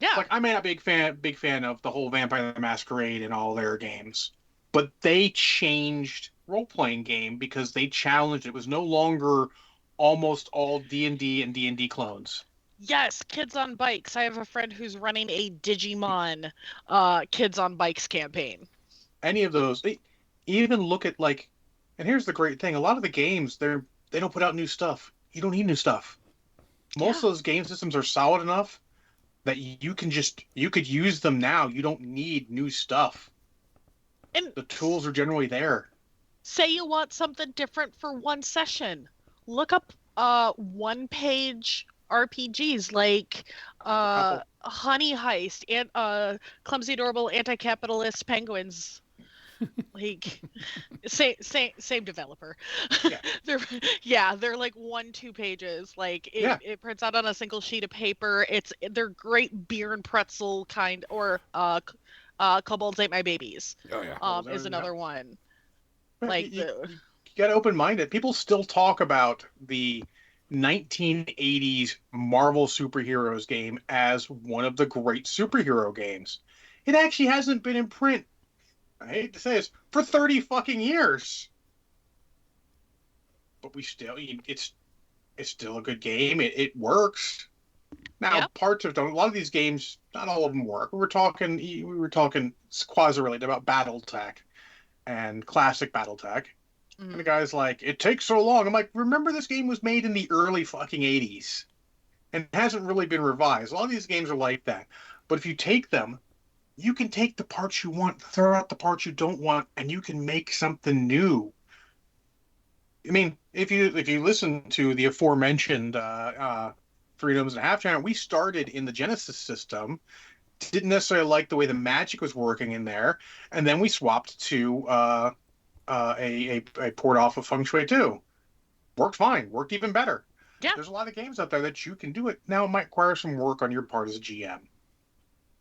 Yeah. like I'm not a big fan of the whole Vampire the Masquerade and all their games, but they changed role playing game because they challenged it. It was no longer almost all D and D clones. Yes, Kids on Bikes. I have a friend who's running a Digimon Kids on Bikes campaign. Any of those, even look at like, and here's the great thing: a lot of the games they don't put out new stuff. You don't need new stuff. Most Yeah. of those game systems are solid enough that you could use them now. You don't need new stuff. And The tools are generally there. say you want something different for one session. Look up one page RPGs like I have a couple. Honey Heist and Clumsy Adorable Anti-Capitalist Penguins. Like same developer. Yeah, They're yeah, they're like 1-2 pages. Like it, yeah. it prints out on a single sheet of paper. They're great beer and pretzel kind or Kobolds Ate My Babies Oh yeah. is another one. Like You, the you got to open minded. People still talk about the 1980s Marvel superheroes game as one of the great superhero games. It actually hasn't been in print, I hate to say this, for 30 fucking years. But we still, it's still a good game. It works. Now, yeah. parts of don't. A lot of these games, not all of them work. We were talking quasi related about BattleTech and classic BattleTech. And the Mhm. guy's like, it takes so long. I'm like, remember this game was made in the early fucking 80s and hasn't really been revised. A lot of these games are like that. But if you take them, you can take the parts you want, throw out the parts you don't want, and you can make something new. I mean, if you listen to the aforementioned Freedoms and Half Channel, we started in the Genesis system, didn't necessarily like the way the magic was working in there, and then we swapped to a port off of Feng Shui 2. Worked fine, worked even better. Yeah. There's a lot of games out there that you can do it. Now, it might require some work on your part as a GM. Yep.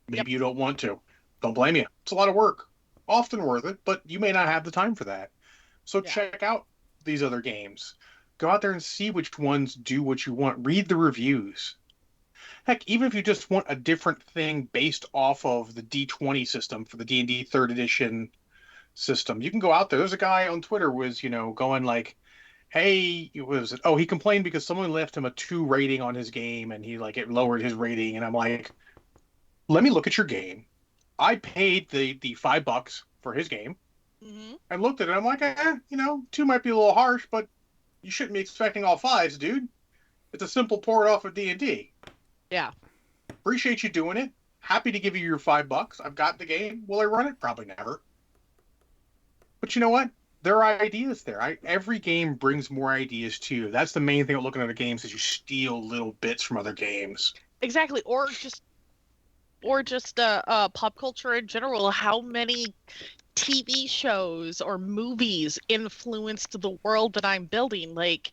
Maybe you don't want to. Don't blame you. It's a lot of work. Often worth it, but you may not have the time for that. So Yeah. check out these other games. Go out there and see which ones do what you want. Read the reviews. Heck, even if you just want a different thing based off of the D20 system for the D&D third edition system, you can go out there. There's a guy on Twitter was, going like, hey, was it? Oh, he complained because someone left him a 2 rating on his game and he like it lowered his rating. And I'm like, let me look at your game. I paid the $5 for his game. Hmm. I looked at it. I'm like, 2 might be a little harsh, but you shouldn't be expecting all fives, dude. It's a simple port off of D&D. Yeah. Appreciate you doing it. Happy to give you your $5. I've got the game. Will I run it? Probably never. But you know what? There are ideas there. Every game brings more ideas to you. That's the main thing of looking at the games is you steal little bits from other games. Exactly. Or just pop culture in general. How many TV shows or movies influenced the world that I'm building? Like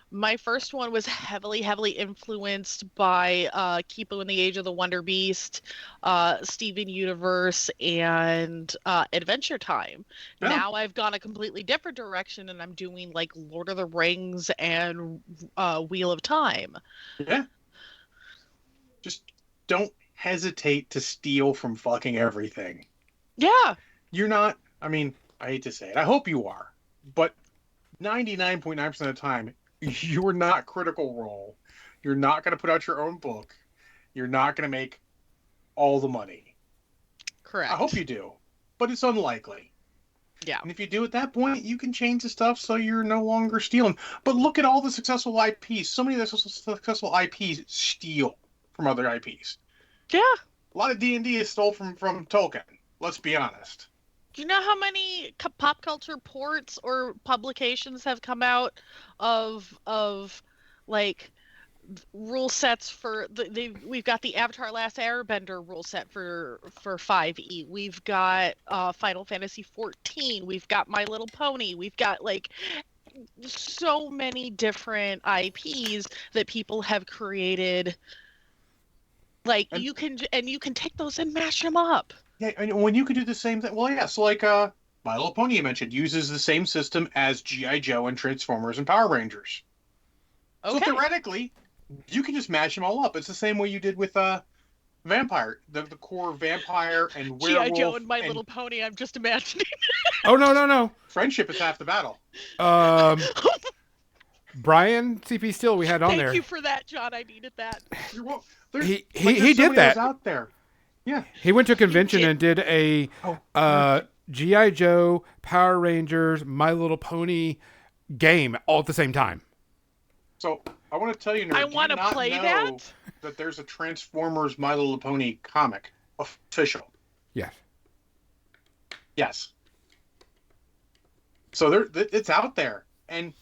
my first one was heavily influenced by Kipo and the Age of the Wonder Beast, Steven Universe, and Adventure Time. Yeah, Now I've gone a completely different direction and I'm doing like Lord of the Rings and Wheel of Time. yeah. Just don't hesitate to steal from fucking everything. Yeah, You're not, I mean, I hate to say it. I hope you are. But 99.9% of the time, you're not Critical Role. You're not going to put out your own book. You're not going to make all the money. I hope correct. you do, but it's unlikely. Yeah. And if you do at that point, you can change the stuff so you're no longer stealing. But look at all the successful IPs. So many of the successful IPs steal from other IPs. Yeah. A lot of D&D is stole from Tolkien. Let's be honest. Do you know how many pop culture ports or publications have come out of like rule sets for we've got the Avatar Last Airbender rule set for 5e. We've got Final Fantasy 14. We've got My Little Pony. We've got like so many different IPs that people have created. Like And- you can take those and mash them up. Yeah, and when you could do the same thing, well, yeah. So like, My Little Pony you mentioned uses the same system as GI Joe and Transformers and Power Rangers. So Okay. theoretically, you can just mash them all up. It's the same way you did with Vampire, the core vampire and werewolf. GI Joe and My Little Pony. I'm just imagining. Oh no. Friendship is half the battle. Brian CP Steele we had on Thank there. you for that, John. I needed that. There's, He there's so did many that. of those out there. Yeah. He went to a convention did. and did a GI Joe, Power Rangers, My Little Pony game all at the same time. So I want to tell you, nerd, I do you want to not play know that. there's a Transformers My Little Pony comic official. Yes. Yes. So it's out there, and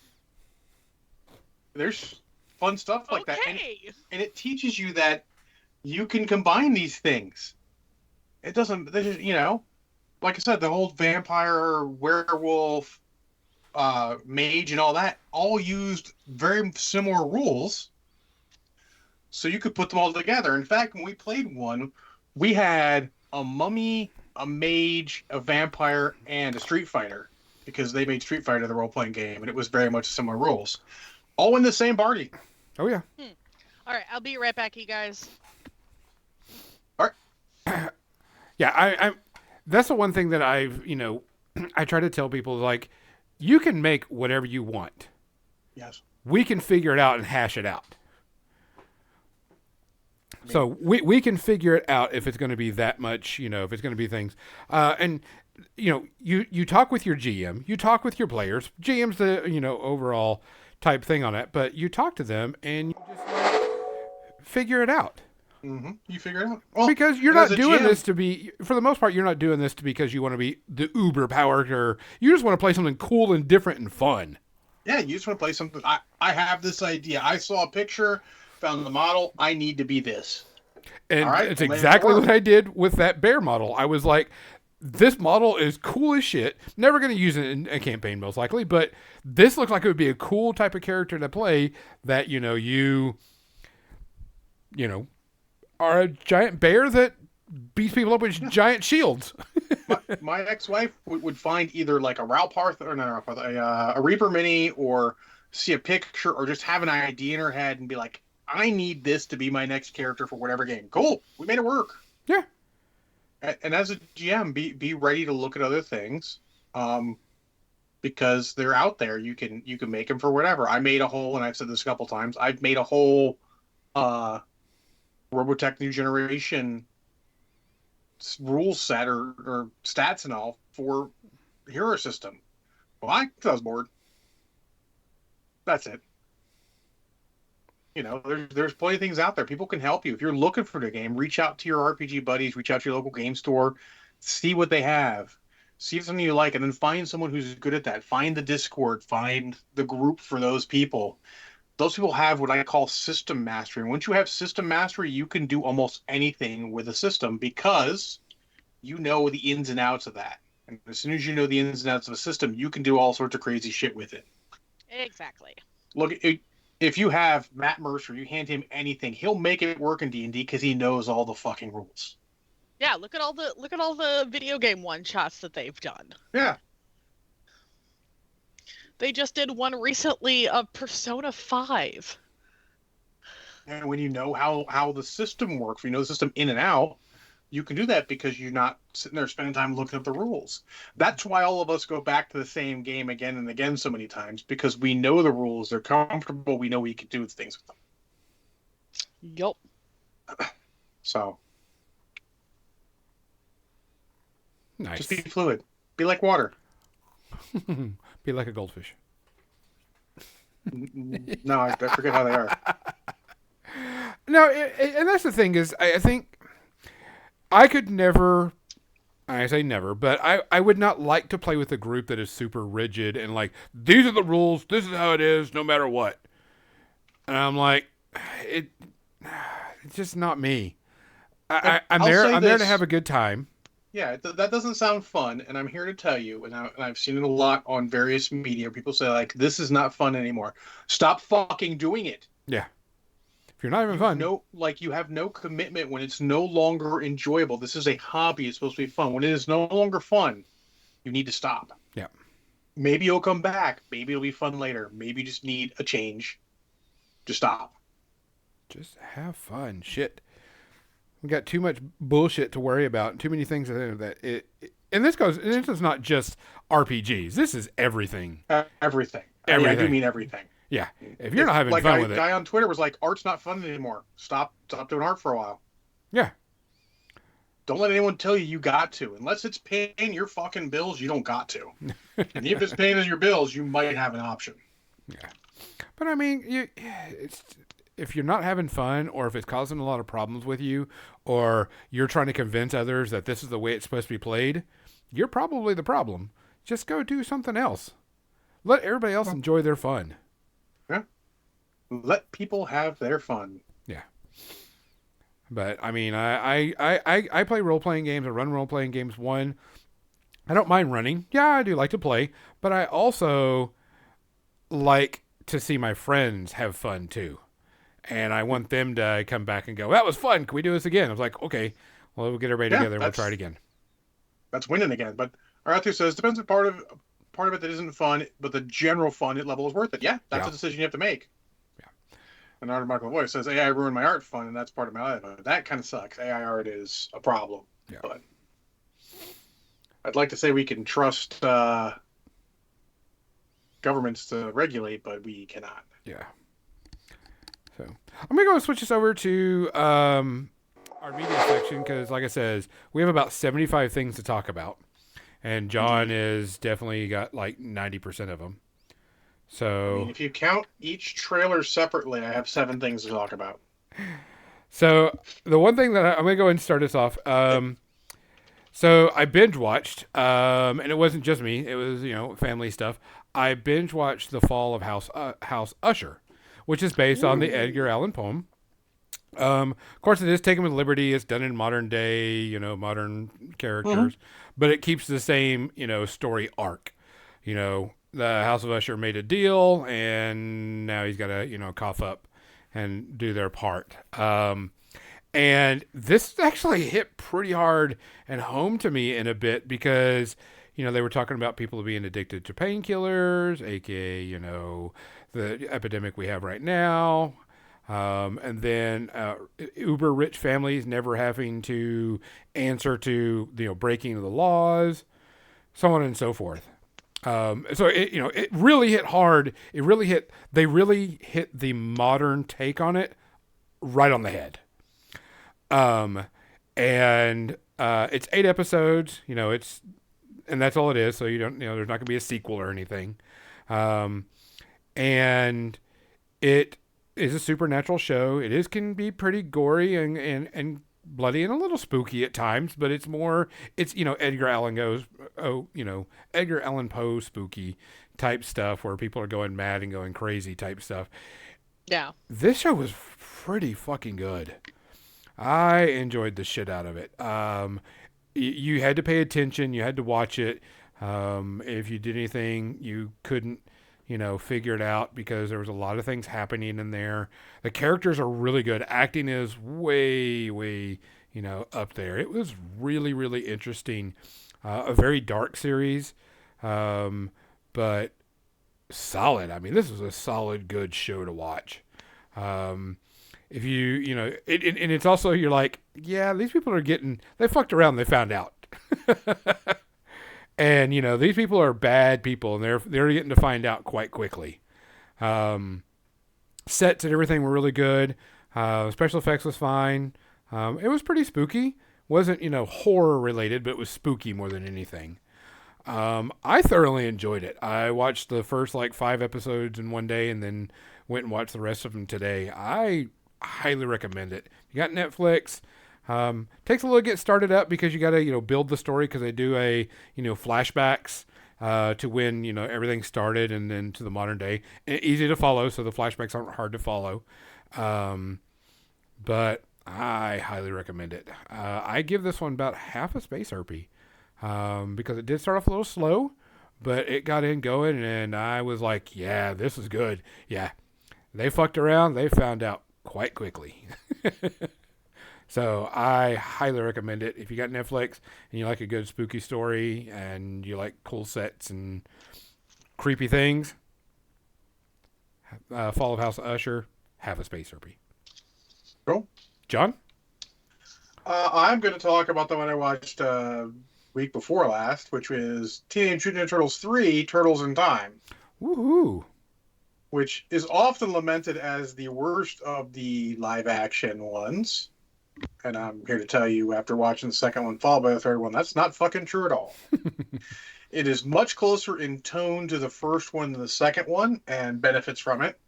there's fun stuff like that, and it teaches you that you can combine these things. It doesn't, like I said, the whole vampire, werewolf, mage, and all that all used very similar rules, so you could put them all together. In fact, when we played one, we had a mummy, a mage, a vampire, and a Street Fighter, because they made Street Fighter the role-playing game, and it was very much similar rules, all in the same party. Oh yeah. All right, I'll be right back, you guys. Yeah, I that's the one thing that I've, I try to tell people, like, you can make whatever you want. Yes. We can figure it out and hash it out. So we can figure it out if it's going to be that much, if it's going to be things. And, you talk with your GM, you talk with your players. GM's the, overall type thing on it. But you talk to them and you just figure it out. Mm-hmm. You figure it out. Well, Because you're and not as a doing GM this to be, for the most part, you're not doing this because you want to be the uber powered, or you just want to play something cool and different and fun. Yeah, you just want to play something. I have this idea. I saw a picture, found the model. I need to be this. And All right, it's well, exactly there you what I did with that bear model. I was like, this model is cool as shit. Never going to use it in a campaign, most likely, but this looks like it would be a cool type of character to play that, you are a giant bear that beats people up with giant shields. My ex-wife would find either like a Ralparth or not a Ralparth, a Reaper Mini, or see a picture, or just have an idea in her head and be like, I need this to be my next character for whatever game. Cool, we made it work. Yeah. And as a GM, be ready to look at other things, because they're out there. You can make them for whatever. I made a whole, and I've said this a couple times, I've made a whole Robotech New Generation rule set or stats and all for Hero System. Well, I was bored. That's it. There's plenty of things out there. People can help you. If you're looking for the game, reach out to your RPG buddies, reach out to your local game store, see what they have, see if something you like, and then find someone who's good at that. Find the Discord, find the group for those people. Those people have what I call system mastery. Once you have system mastery, you can do almost anything with a system because you know the ins and outs of that. And as soon as you know the ins and outs of a system, you can do all sorts of crazy shit with it. Exactly. Look, if you have Matt Mercer, you hand him anything, he'll make it work in D&D because he knows all the fucking rules. Yeah, look at all the video game one-shots that they've done. Yeah. They just did one recently of Persona 5. And when you know how the system works, you know the system in and out, you can do that because you're not sitting there spending time looking up the rules. That's why all of us go back to the same game again and again so many times, because we know the rules, they're comfortable, we know we can do things with them. Yup. So Nice. just be fluid. Be like water. Be like a goldfish. No, I forget how they are. No, and that's the thing is, I think I could never, I say never, but I would not like to play with a group that is super rigid and like, these are the rules, this is how it is, no matter what. And I'm like, it it's just not me. And I'm I'll there. say I'm there to this. have a good time. Yeah, that doesn't sound fun, and I'm here to tell you, and I've seen it a lot on various media. People say like, "This is not fun anymore." Stop fucking doing it. Yeah. If you're not having You've fun, no like you have no commitment when it's no longer enjoyable. This is a hobby. It's supposed to be fun. When it is no longer fun, you need to stop. yeah, Maybe you'll come back. Maybe it'll be fun later. Maybe you just need a change. Just stop. just have fun. Shit. We got too much bullshit to worry about. Too many things that and this goes. And this is not just RPGs. This is everything. Everything. I do Everything. mean everything. Yeah. If you're not having Like fun a with it, guy on Twitter was like, "Art's not fun anymore. Stop doing art for a while. yeah, Don't let anyone tell you got to. Unless it's paying your fucking bills, you don't got to. And if it's paying your bills, you might have an option." yeah. But I mean, it's if you're not having fun, or if it's causing a lot of problems with you, or you're trying to convince others that this is the way it's supposed to be played, you're probably the problem. Just go do something else. Let everybody else enjoy their fun. Yeah. Let people have their fun. Yeah. But I mean, I play role playing games. I run role playing games. I don't mind running. Yeah, I do like to play, but I also like to see my friends have fun too. And I want them to come back and go, "That was fun. Can we do this again?" I was like, "Okay, well, we'll get everybody Yeah, together and we'll try it again." that's winning again. But Arthur says depends on part of it that isn't fun, but the general fun level is worth it. Yeah, that's Yeah. a decision you have to make. Yeah. And Arthur Michael Voice says AI ruined my art fun, and that's part of my life. That kind of sucks. AI art is a problem. Yeah. But I'd like to say we can trust governments to regulate, but we cannot. Yeah. So I'm gonna go and switch this over to our media section because, like I said, we have about 75 things to talk about, and John is definitely got like 90% of them. I So, mean, if you count each trailer separately, I have 7 things to talk about. so the one thing that I'm gonna go ahead and start us off. So I binge watched, and it wasn't just me; it was family stuff. I binge watched The Fall of House Usher, which is based on the Edgar Allan poem. Of course, it is taken with liberty. It's done in modern day, modern characters, but it keeps the same, story arc. The House of Usher made a deal, and now he's got to, cough up and do their part. And this actually hit pretty hard and home to me in a bit because, they were talking about people being addicted to painkillers, aka, the epidemic we have right now. And then uber rich families never having to answer to breaking of the laws, so on and so forth. So it really hit hard. They really hit the modern take on it right on the head. And it's 8 episodes. And that's all it is. So you don't, there's not gonna be a sequel or anything. And it is a supernatural show. Can be pretty gory and bloody and a little spooky at times, but it's Edgar Allan Poe spooky type stuff where people are going mad and going crazy type stuff. Yeah. This show was pretty fucking good. I enjoyed the shit out of it. You had to pay attention. You had to watch it. If you did anything, you couldn't figure it out because there was a lot of things happening in there. The characters are really good. Acting is way, way, up there. It was really, really interesting. A very dark series, but solid. I mean, this was a solid, good show to watch. If and it's also, you're like, yeah, these people they fucked around, they found out. And these people are bad people, and they're getting to find out quite quickly. Sets and everything were really good. Special effects was fine. It was pretty spooky. Wasn't horror related, but it was spooky more than anything. I thoroughly enjoyed it. I watched the first 5 episodes in one day, and then went and watched the rest of them today. I highly recommend it. You got Netflix. Takes a little to get started up because you got to build the story because they do flashbacks to when everything started and then to the modern day. And easy to follow, so the flashbacks aren't hard to follow. But I highly recommend it. I give this one about half a Space Harpy because it did start off a little slow, but it got in going, and I was like, yeah, this is good. Yeah, they fucked around. They found out quite quickly. So I highly recommend it. If you got Netflix and you like a good spooky story and you like cool sets and creepy things, Fall of House of Usher, have a Space Harpy. Cool. John? I'm going to talk about the one I watched week before last, which was Teenage Mutant Ninja Turtles 3: Turtles in Time, Woohoo! which is often lamented as the worst of the live-action ones. And I'm here to tell you, after watching the second one followed by the third one, that's not fucking true at all. It is much closer in tone to the first one than the second one, and benefits from it.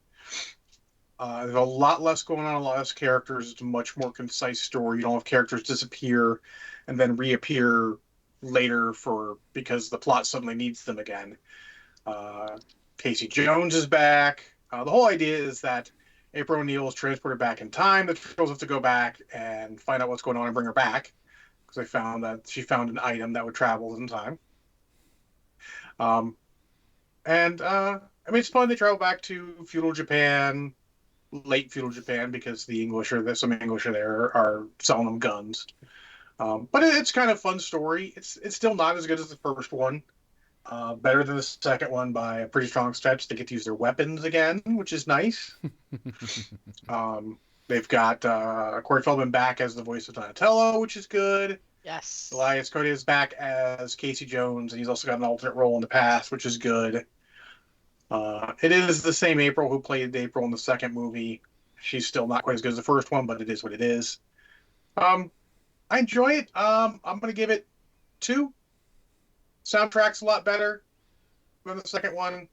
There's a lot less going on, a lot less characters. It's a much more concise story. You don't have characters disappear and then reappear later because the plot suddenly needs them again. Casey Jones is back. The whole idea is that April O'Neil is transported back in time. The Turtles have to go back and find out what's going on and bring her back because they found that she found an item that would travel in time. I mean, it's fun. They travel back to feudal Japan, late feudal Japan, because some English are there are selling them guns. But it's kind of a fun story. It's still not as good as the first one. Better than the second one by a pretty strong stretch. They get to use their weapons again, which is nice. They've got Corey Feldman back as the voice of Donatello, which is good. Yes. Elias Cody is back as Casey Jones, and he's also got an alternate role in the past, which is good. It is the same April who played April in the second movie. She's still not quite as good as the first one, but it is what it is. I enjoy it. I'm going to give it 2. Soundtrack's a lot better than the second one.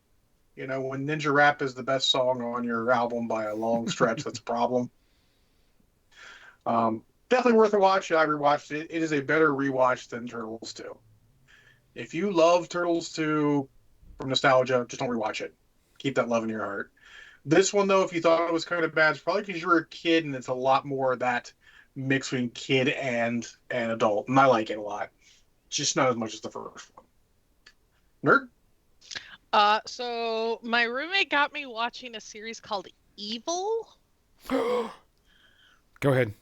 You know, when Ninja Rap is the best song on your album by a long stretch, that's a problem. Definitely worth a watch. I rewatched it. It is a better rewatch than Turtles 2. If you love Turtles 2 from nostalgia, just don't rewatch it. Keep that love in your heart. This one, though, if you thought it was kind of bad, it's probably because you were a kid and it's a lot more of that mix between kid and adult. And I like it a lot. Just not as much as the first one. Nerd? So my roommate got me watching a series called Evil. Go ahead.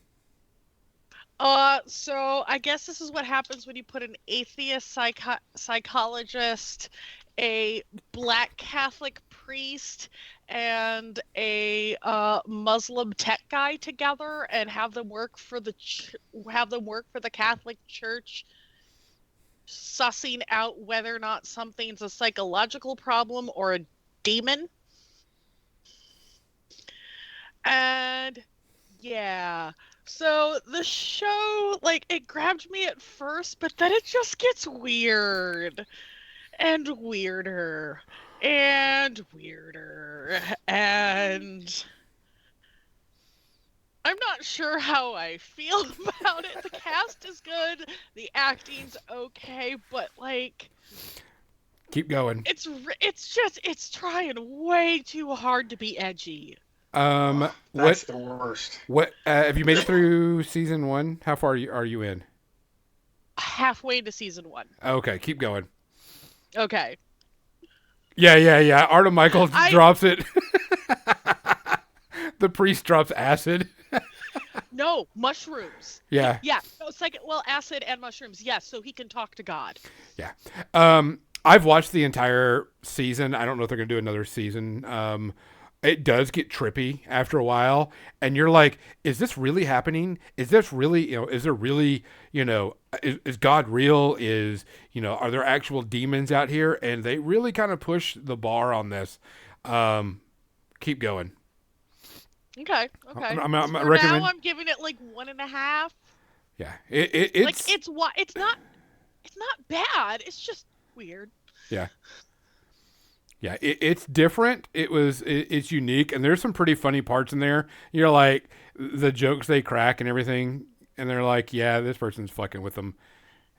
So I guess this is what happens when you put an atheist psychologist, a black Catholic priest, and a Muslim tech guy together, and have them work for the Catholic Church, sussing out whether or not something's a psychological problem or a demon. And yeah. So the show, like, it grabbed me at first, but then it just gets weird and weirder and weirder. And I'm not sure how I feel about it. The cast is good, the acting's okay, but like, Keep going. it's trying way too hard to be edgy. That's the worst. What have you made it through season 1? How far are you in? Halfway into season 1. Okay, keep going. Okay. Yeah. Artem Michael drops it. The priest drops acid. No, mushrooms. Yeah. Yeah. No, it's like, well, acid and mushrooms. Yes, so he can talk to God. Yeah. I've watched the entire season. I don't know if they're going to do another season. It does get trippy after a while, and you're like, is this really happening? Is this really, is there really, is God real? Are there actual demons out here? And they really kind of push the bar on this. Keep going. Okay. I'm For recommend. now, I'm giving it like 1.5. Yeah. It's like it's not bad. It's just weird. Yeah. Yeah, it's different. It's unique, and there's some pretty funny parts in there. You're like, the jokes they crack and everything, and they're like, yeah, this person's fucking with them.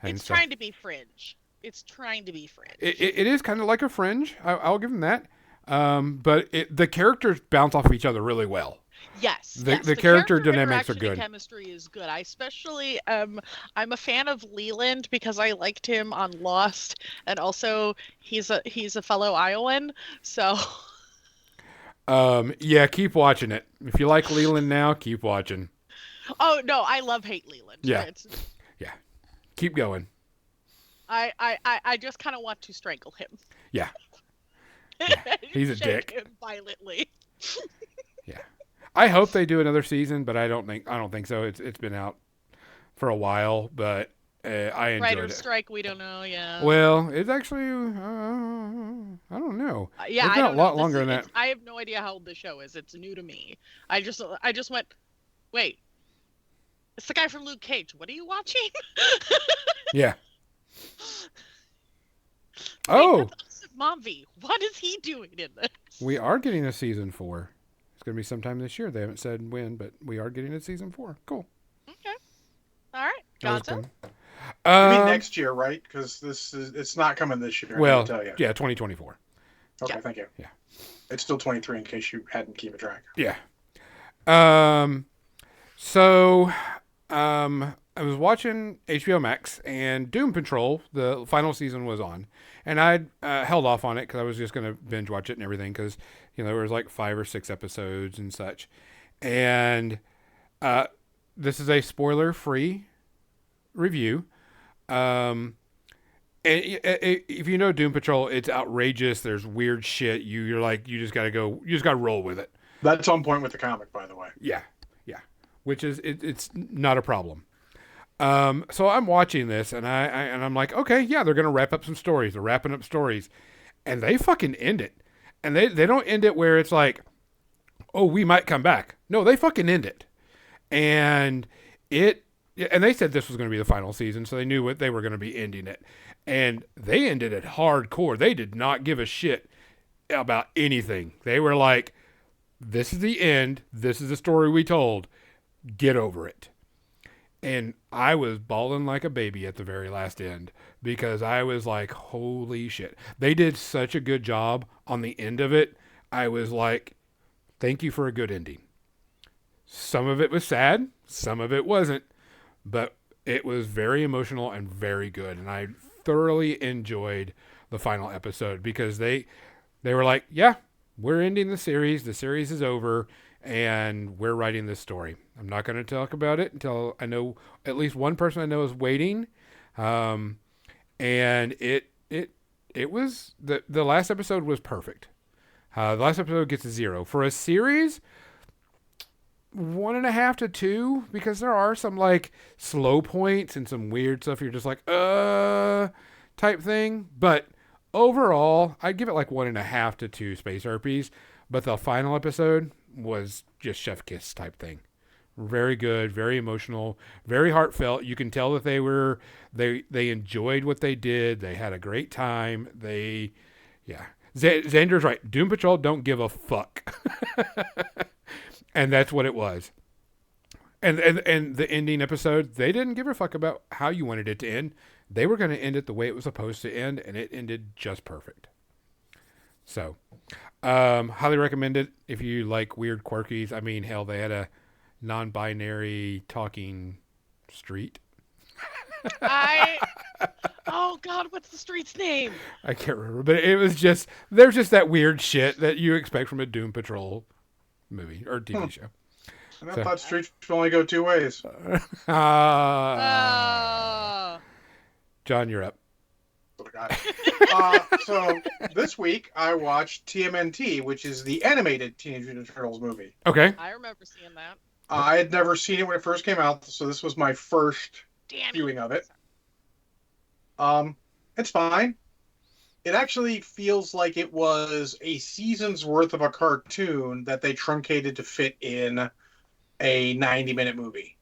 And it's trying to be Fringe. It's trying to be Fringe. It is kind of like a Fringe. I'll give them that. But the characters bounce off of each other really well. Yes, The yes. the The character character dynamics are interaction and good. chemistry is good. I especially I'm a fan of Leland because I liked him on Lost, and also he's a fellow Iowan. So Yeah, keep watching it. If you like Leland now, keep watching. oh no, I love hate Leland. Yeah, It's yeah, keep going. I just kind of want to strangle him. Yeah, yeah. He's a Shake dick. him violently. Yeah. I hope they do another season, but I don't think so. It's been out for a while, but I enjoyed Writer's it. strike, we don't know. Yeah. Well, it's actually I don't know. Yeah, It's I been a don't know. lot longer than that. I have no idea how old the show is. It's new to me. I just went, wait, it's the guy from Luke Cage. What are you watching? Yeah. Wait, Oh, that's Momvi. What is he doing in this? we are getting a season 4. It's going to be sometime this year. They haven't said when, but we are getting a season 4. Cool. Okay. All right. That was Gotcha. fun. You mean next year, right? Because it's not coming this year. Well, I can tell you. yeah, 2024. Okay, Yeah. thank you. Yeah. It's still 23 in case you hadn't kept track. Yeah. So, I was watching HBO Max and Doom Patrol, the final season was on, and I'd held off on it because I was just going to binge watch it and everything because, there was like 5 or 6 episodes and such. And this is a spoiler-free review. And if you know Doom Patrol, it's outrageous. There's weird shit. You're like, you just got to roll with it. That's on point with the comic, by the way. Yeah. Which is, it's not a problem. So I'm watching this and I'm like, okay, yeah, they're going to wrap up some stories. They're wrapping up stories and they fucking end it. And they don't end it where it's like, oh, we might come back. No, they fucking end it. And they said this was going to be the final season, so they knew what they were going to be ending it. And they ended it hardcore. They did not give a shit about anything. They were like, this is the end. This is the story we told. Get over it. And I was bawling like a baby at the very last end because I was like, holy shit. They did such a good job on the end of it. I was like, thank you for a good ending. Some of it was sad. Some of it wasn't. But it was very emotional and very good. And I thoroughly enjoyed the final episode because they were like, yeah, we're ending the series. The series is over. And we're writing this story. I'm not going to talk about it until I know at least one person I know is waiting. And it was the last episode was perfect. The last episode gets a 0 for a series. 1.5 to 2 because there are some like slow points and some weird stuff. You're just like type thing. But overall, I'd give it like 1.5 to 2 space herpes. But the final episode was just chef kiss type thing. Very good, very emotional, very heartfelt. You can tell that they enjoyed what they did. They had a great time. Xander's right. Doom Patrol don't give a fuck. And that's what it was. And the ending episode, they didn't give a fuck about how you wanted it to end. They were going to end it the way it was supposed to end, and it ended just perfect. So, highly recommend it if you like weird quirkies. I mean, hell, they had a non-binary talking street. Oh God, what's the street's name? I can't remember, but there's just that weird shit that you expect from a Doom Patrol movie or TV show. And I thought streets only go 2 ways. John, you're up. So this week I watched TMNT, which is the animated Teenage Mutant Ninja Turtles movie. Okay. I remember seeing that. I had never seen it when it first came out, so this was my first viewing of it. It's fine. It actually feels like it was a season's worth of a cartoon that they truncated to fit in a 90-minute movie.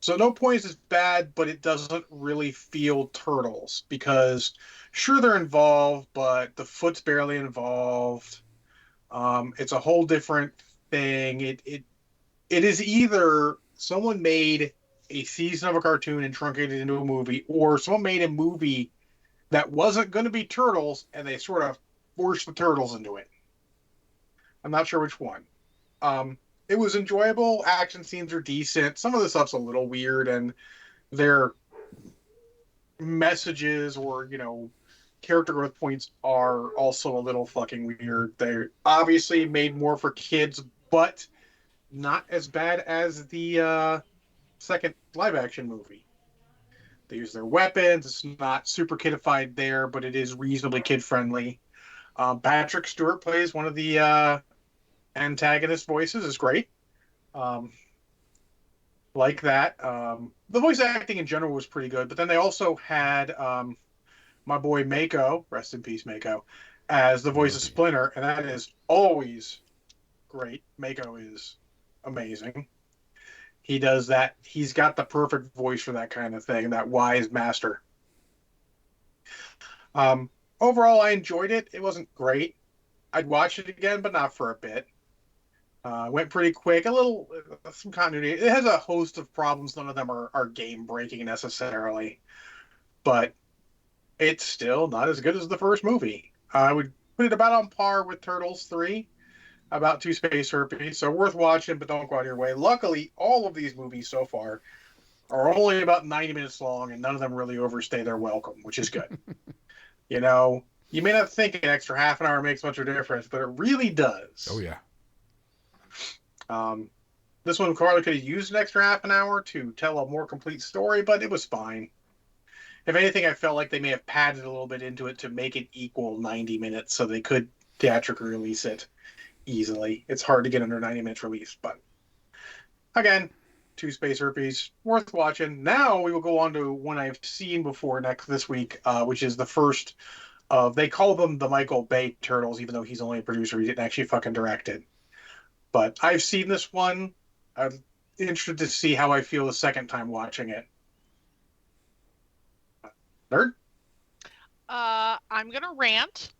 So No Points is bad, but it doesn't really feel Turtles because sure they're involved, but the Foot's barely involved. It's a whole different thing. It is either someone made a season of a cartoon and truncated it into a movie, or someone made a movie that wasn't going to be Turtles and they sort of forced the Turtles into it. I'm not sure which one. It was enjoyable. Action scenes are decent. Some of the stuff's a little weird, and their messages or character growth points are also a little fucking weird. They're obviously made more for kids, but not as bad as the second live action movie. They use their weapons. It's not super kidified there, but it is reasonably kid friendly. Patrick Stewart plays one of the antagonist voices. Is great. Um, like that. The voice acting in general was pretty good, but then they also had my boy Mako, rest in peace, Mako, as the voice of Splinter, and that is always great. Mako is amazing. He does that. He's got the perfect voice for that kind of thing, that wise master. Overall, I enjoyed it. It wasn't great. I'd watch it again, but not for a bit. Went pretty quick. A little, some continuity. It has a host of problems. None of them are game breaking necessarily, but it's still not as good as the first movie. I would put it about on par with Turtles 3, about Two Space Herpes. So worth watching, but don't go out of your way. Luckily, all of these movies so far are only about 90 minutes long, and none of them really overstay their welcome, which is good. You may not think an extra half an hour makes much of a difference, but it really does. Oh, yeah. This one Carly could have used an extra half an hour to tell a more complete story, but it was fine. If anything, I felt like they may have padded a little bit into it to make it equal 90 minutes so they could theatrically release it easily. It's hard to get under 90 minutes release, but again, Two Space Herpes, worth watching. Now we will go on to one I've seen before this week, which is the first of, they call them the Michael Bay Turtles, even though he's only a producer. He didn't actually fucking direct it. But I've seen this one. I'm interested to see how I feel the second time watching it. Nerd? I'm gonna rant.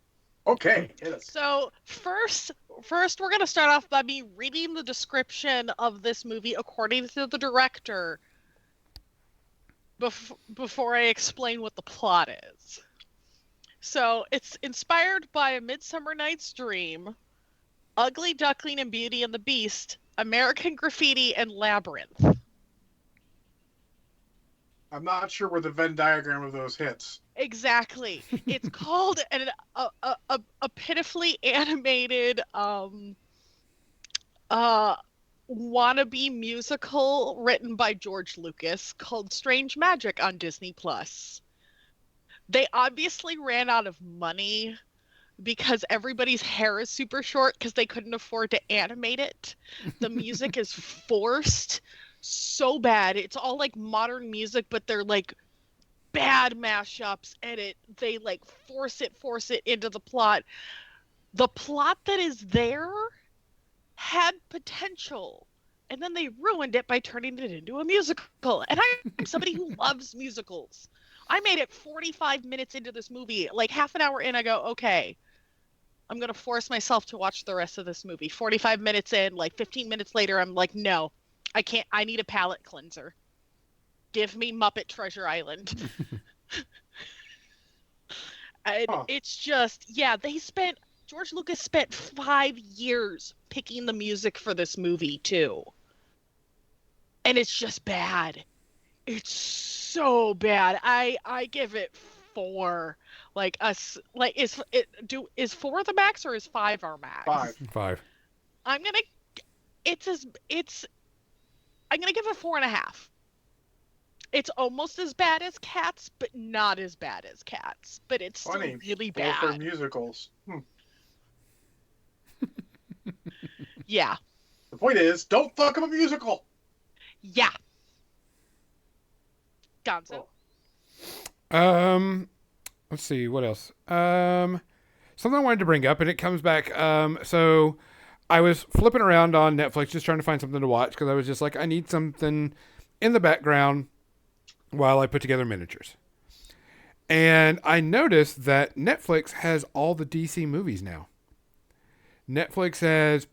Okay. So first we're gonna start off by me reading the description of this movie according to the director before I explain what the plot is. So it's inspired by A Midsummer Night's Dream, Ugly Duckling and Beauty and the Beast, American Graffiti, and Labyrinth. I'm not sure where the Venn diagram of those hits. Exactly. It's called a pitifully animated wannabe musical written by George Lucas called Strange Magic on Disney Plus. They obviously ran out of money because everybody's hair is super short because they couldn't afford to animate it. The music is forced so bad. It's all like modern music, but they're like bad mashups, and they like force it into the plot. The plot that is there had potential, and then they ruined it by turning it into a musical. And I'm somebody who loves musicals. I made it 45 minutes into this movie. Like half an hour in, I go, okay, I'm going to force myself to watch the rest of this movie. 45 minutes in, like 15 minutes later, I'm like, no, I can't. I need a palate cleanser. Give me Muppet Treasure Island. And it's just, yeah, George Lucas spent 5 years picking the music for this movie too. And it's just bad. It's so bad. I give it 4. Is 4 the max or is 5 our max? 5. I'm gonna give it 4.5. It's almost as bad as Cats, but not as bad as Cats. But it's still really bad. Both are musicals. Yeah. The point is, don't fuck up a musical. Yeah. Gonzo. Let's see, what else? Something I wanted to bring up, and it comes back. So I was flipping around on Netflix just trying to find something to watch because I was just like, I need something in the background while I put together miniatures. And I noticed that Netflix has all the DC movies now. Netflix has,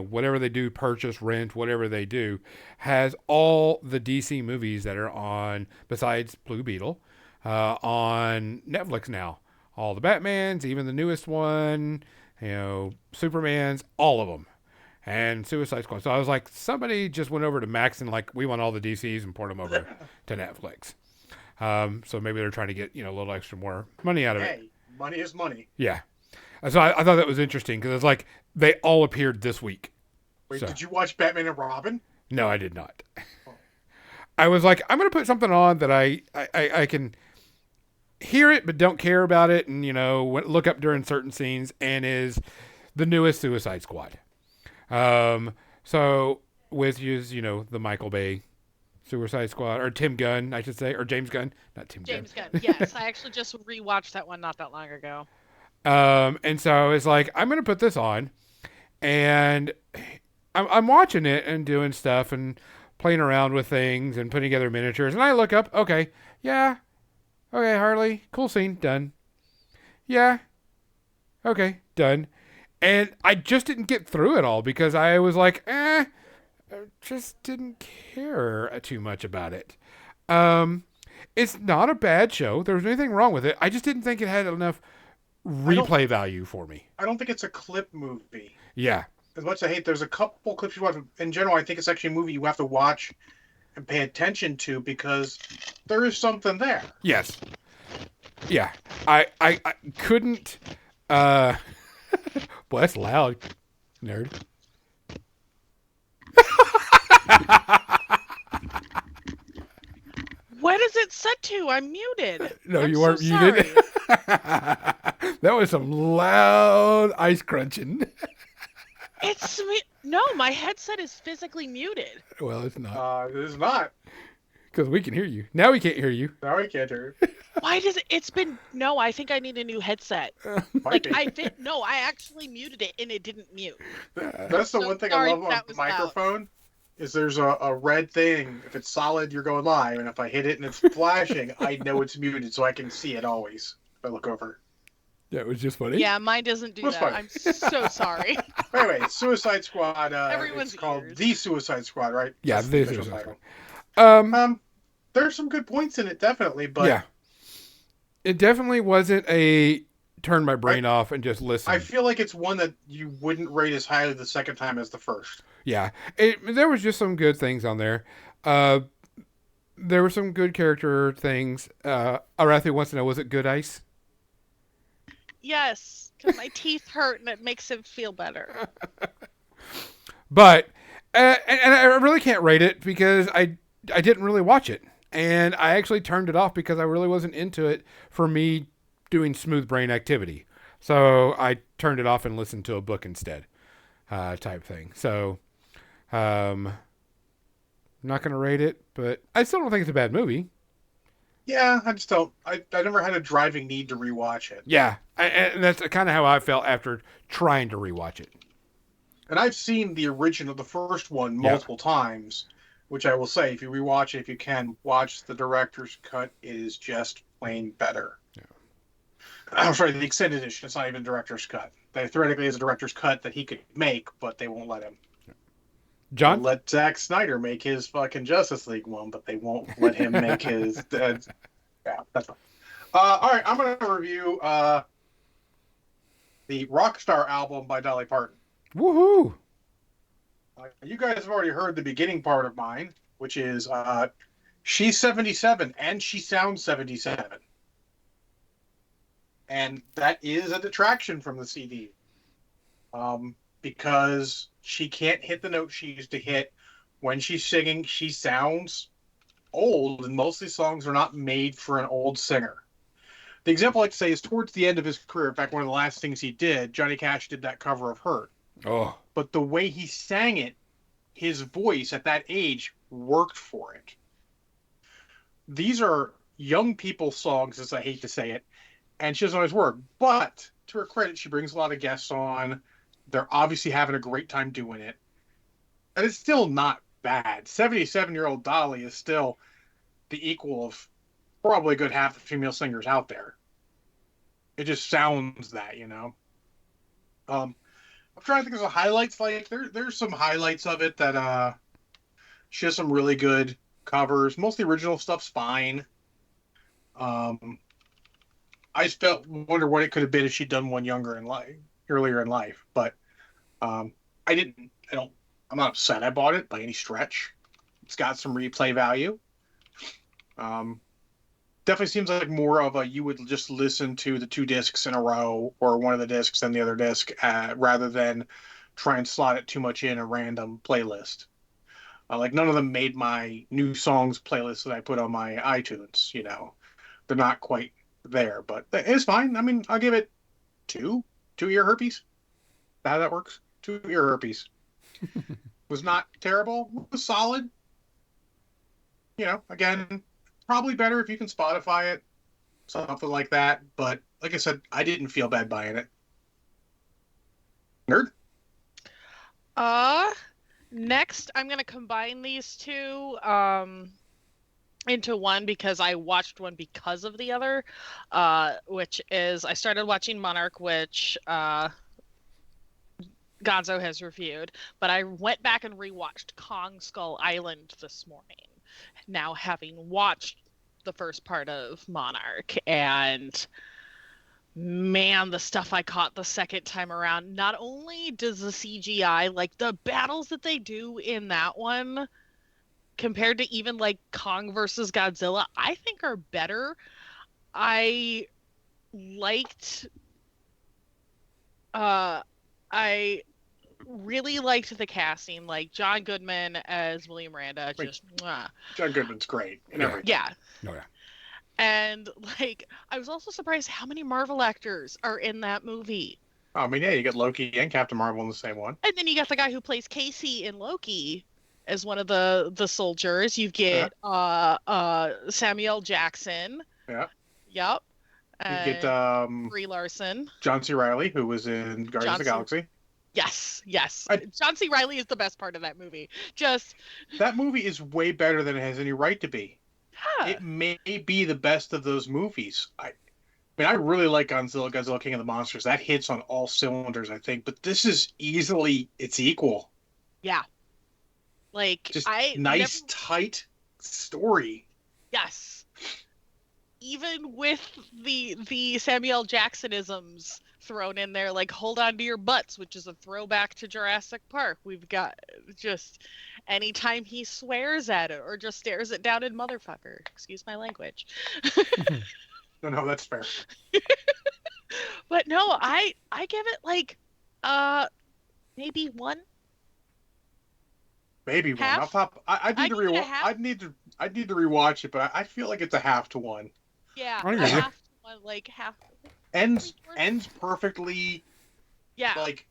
whatever they do, purchase, rent, whatever they do, has all the DC movies that are on, besides Blue Beetle, on Netflix now. All the Batmans, even the newest one, Supermans, all of them. and Suicide Squad. So I was like, somebody just went over to Max and like, we want all the DCs and port them over to Netflix. So maybe they're trying to get a little extra more money out of it. Hey, money is money. Yeah. So I thought that was interesting because it's like they all appeared this week. Wait, So. did you watch Batman and Robin? No, I did not. I was like, I'm going to put something on that I can hear it but don't care about it, and look up during certain scenes, and is the newest Suicide Squad. So which is the Michael Bay Suicide Squad, or Tim Gunn, I should say, or James Gunn, not Tim James Gunn. Gunn. Yes, I actually just rewatched that one not that long ago. And so it's like, I'm going to put this on, and I'm watching it and doing stuff and playing around with things and putting together miniatures. And I look up, okay, yeah, okay, Harley, cool scene, done. Yeah, okay, done. And I just didn't get through it all because I was like, I just didn't care too much about it. It's not a bad show. There was anything wrong with it. I just didn't think it had enough replay value for me. I don't think it's a clip movie. Yeah. As much as I hate, there's a couple clips you watch. In general, I think it's actually a movie you have to watch and pay attention to because there is something there. Yes. Yeah. I couldn't. Boy, that's loud, nerd. What is it set to? I'm muted. No, I'm you so weren't muted. sorry. That was some loud ice crunching. It's me. No, my headset is physically muted. Well, it's not. It is not. Because we can hear you. Now we can't hear you. Now I can't hear. Why does it? It's been. No, I think I need a new headset. Might be. No, I actually muted it and it didn't mute. That's the So one thing sorry I love that on the was loud. microphone is there's a red thing. If it's solid, you're going live, and if I hit it and it's flashing, I know it's muted, so I can see it always if I look over. That was just funny. Yeah, mine doesn't do That's that. fine. I'm so sorry. Anyway, Suicide Squad. Everyone's it's called ears. The Suicide Squad, right? Yeah, That's this official is title. There's some good points in it, definitely, but yeah. It definitely wasn't a turn my brain off and just listen. I feel like it's one that you wouldn't rate as highly the second time as the first. Yeah. There was just some good things on there. There were some good character things. Arathi wants to know, was it good ice? Yes, because my teeth hurt and it makes it feel better. But, and I really can't rate it because I didn't really watch it. And I actually turned it off because I really wasn't into it for me doing smooth brain activity. So I turned it off and listened to a book instead, type thing. So, I'm not going to rate it, but I still don't think it's a bad movie. Yeah, I just don't. I never had a driving need to rewatch it. Yeah. And that's kind of how I felt after trying to rewatch it. And I've seen the original, the first one, multiple times, which I will say, if you rewatch it, if you can, watch the director's cut. It is just plain better. Yeah. I'm sorry, the extended edition. It's not even director's cut. They theoretically is a director's cut that he could make, but they won't let him. John? Let Zack Snyder make his fucking Justice League one, but they won't let him make his. Yeah, that's fine. All right, I'm going to review the Rockstar album by Dolly Parton. Woohoo! You guys have already heard the beginning part of mine, which is she's 77 and she sounds 77. And that is a detraction from the CD. Because she can't hit the note she used to hit. When she's singing, she sounds old, and most of these songs are not made for an old singer. The example I like to say is towards the end of his career, in fact, one of the last things he did, Johnny Cash did that cover of Hurt. Oh. But the way he sang it, his voice at that age worked for it. These are young people's songs, as I hate to say it, and she doesn't always work. But to her credit, she brings a lot of guests on. They're obviously having a great time doing it. And it's still not bad. 77-year-old Dolly is still the equal of probably a good half the female singers out there. It just sounds that, you know. I'm trying to think of the highlights. Like there's some highlights of it that she has some really good covers. Most of the original stuff's fine. I just wonder what it could have been if she'd done one earlier in life. But I didn't. I don't. I'm not upset I bought it by any stretch. It's got some replay value. Um, Definitely seems like more of a you would just listen to the two discs in a row or one of the discs and the other disc rather than try and slot it too much in a random playlist. Like none of them made my new songs playlist that I put on my iTunes. They're not quite there, but it's fine. I mean, I'll give it two-year herpes. How that works? 2-year herpes was not terrible. Was solid. Again, probably better if you can Spotify it, something like that. But like I said, I didn't feel bad buying it. Nerd. Uh, Next, I'm gonna combine these two into one because I watched one because of the other, which is I started watching Monarch, which Gonzo has reviewed, but I went back and rewatched Kong Skull Island this morning, now having watched the first part of Monarch, and man, the stuff I caught the second time around, not only does the CGI, like the battles that they do in that one compared to even like Kong versus Godzilla, I think are better. I liked I really liked the casting, like John Goodman as William Randa, just mwah. John Goodman's great and Yeah. everything. Yeah. Oh yeah. And like I was also surprised how many Marvel actors are in that movie. I mean, yeah, you get Loki and Captain Marvel in the same one. And then you got the guy who plays Casey in Loki as one of the soldiers. You get Samuel Jackson. Yeah. Yep. You get Brie Larson. John C. Reilly, who was in Guardians of the Galaxy. Yes. I- John C. Reilly is the best part of that movie. Just That movie is way better than it has any right to be. huh. It may be the best of those movies. I mean, I really like Godzilla King of the Monsters. That hits on all cylinders, I think. But this is easily its equal. Yeah. Like Just I nice, never, tight story. yes. Even with the Samuel Jacksonisms thrown in there, like "Hold on to your butts," which is a throwback to Jurassic Park. We've got just anytime he swears at it or just stares it down in motherfucker. Excuse my language. No, that's fair. But no, I give it like maybe one. Maybe one. Half? Off top, I'd need I'd to give it a rewatch. half. I'd need to rewatch it, but I feel like it's a 50-1. Yeah, I agree. half one, like half. Ends perfectly. Yeah, Like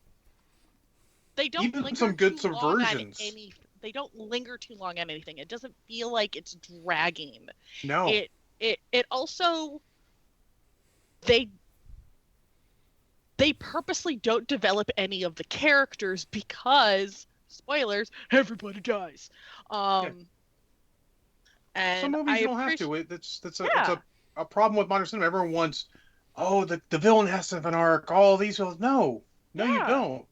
they don't even linger some good too long on subversions. They don't linger too long on anything. It doesn't feel like it's dragging. No. It also they purposely don't develop any of the characters because spoilers, everybody dies. And Some movies I you don't have appreciate- to. It's Yeah. a problem with modern cinema. Everyone wants, oh, the villain has to have an arc. All these villains. No, you Yeah. don't.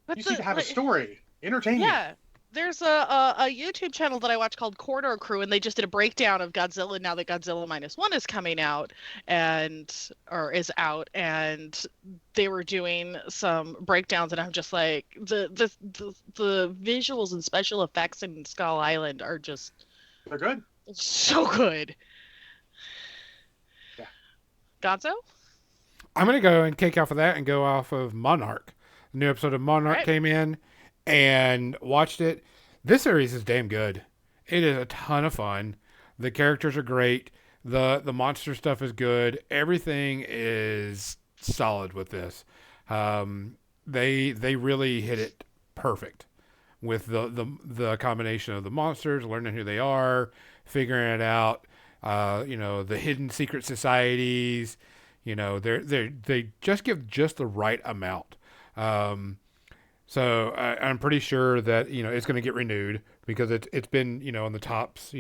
but You need to have a like, story. Entertain me. yeah. There's a YouTube channel that I watch called Corridor Crew, and they just did a breakdown of Godzilla now that Godzilla -1 is coming out or is out, and they were doing some breakdowns, and I'm just like the visuals and special effects in Skull Island are just They're good. so good. Yeah. Gonzo? I'm gonna go and kick off of that and go off of Monarch. The new episode of Monarch Right. came in and watched it. This series is damn good. It is a ton of fun. The characters are great. The monster stuff is good. Everything is solid with this. They really hit it perfect with the combination of the monsters, learning who they are, figuring it out. The hidden secret societies. They just give just the right amount. So I'm pretty sure that it's going to get renewed because it's been in the tops,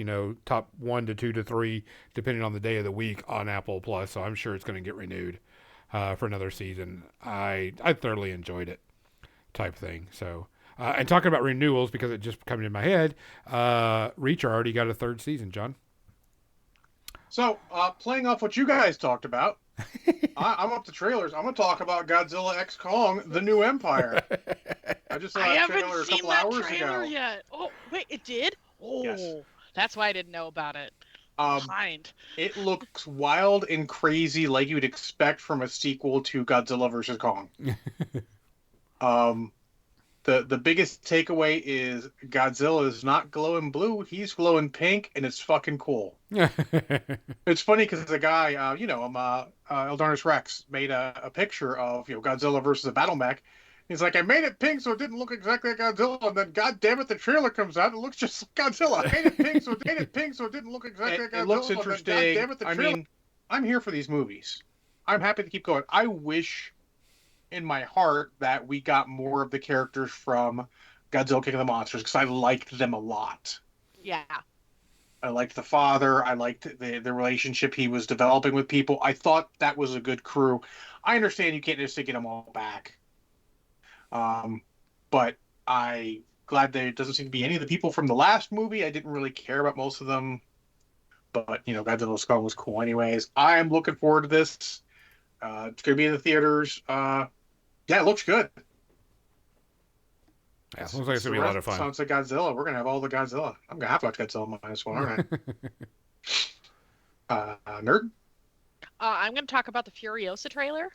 top 1 to 2 to 3 depending on the day of the week on Apple Plus. So I'm sure it's going to get renewed for another season. I thoroughly enjoyed it, type thing. So and talking about renewals because it just came in my head, Reach already got a 3rd season, John. So, playing off what you guys talked about, I'm up to trailers. I'm going to talk about Godzilla X Kong: The New Empire. I just saw I that haven't trailer a seen couple that hours trailer ago. yet. Oh, wait, it did? Oh, Yes. that's why I didn't know about it. Um, Behind. it looks wild and crazy, like you'd expect from a sequel to Godzilla vs Kong. Um, the biggest takeaway is Godzilla is not glowing blue; he's glowing pink, and it's fucking cool. It's funny because the guy, Eldarnus Rex made a picture of Godzilla versus a battle mech. He's like, I made it pink so it didn't look exactly like Godzilla, and then God damn it, the trailer comes out, it looks just like Godzilla. I made it pink so it didn't look exactly like Godzilla. It looks interesting. God damn it, the trailer. I mean, I'm here for these movies. I'm happy to keep going. I wish in my heart that we got more of the characters from Godzilla King of the Monsters because I liked them a lot. Yeah. I liked the father. I liked the relationship he was developing with people. I thought that was a good crew. I understand you can't just get them all back. But I glad there doesn't seem to be any of the people from the last movie. I didn't really care about most of them. But, Godzilla Skull was cool anyways. I am looking forward to this. It's going to be in the theaters. Yeah, it looks good. Yeah, looks like it's going to be a lot of fun. Sounds like Godzilla. We're going to have all the Godzilla. I'm going to have to watch Godzilla -1, aren't I? Nerd? I'm going to talk about the Furiosa trailer.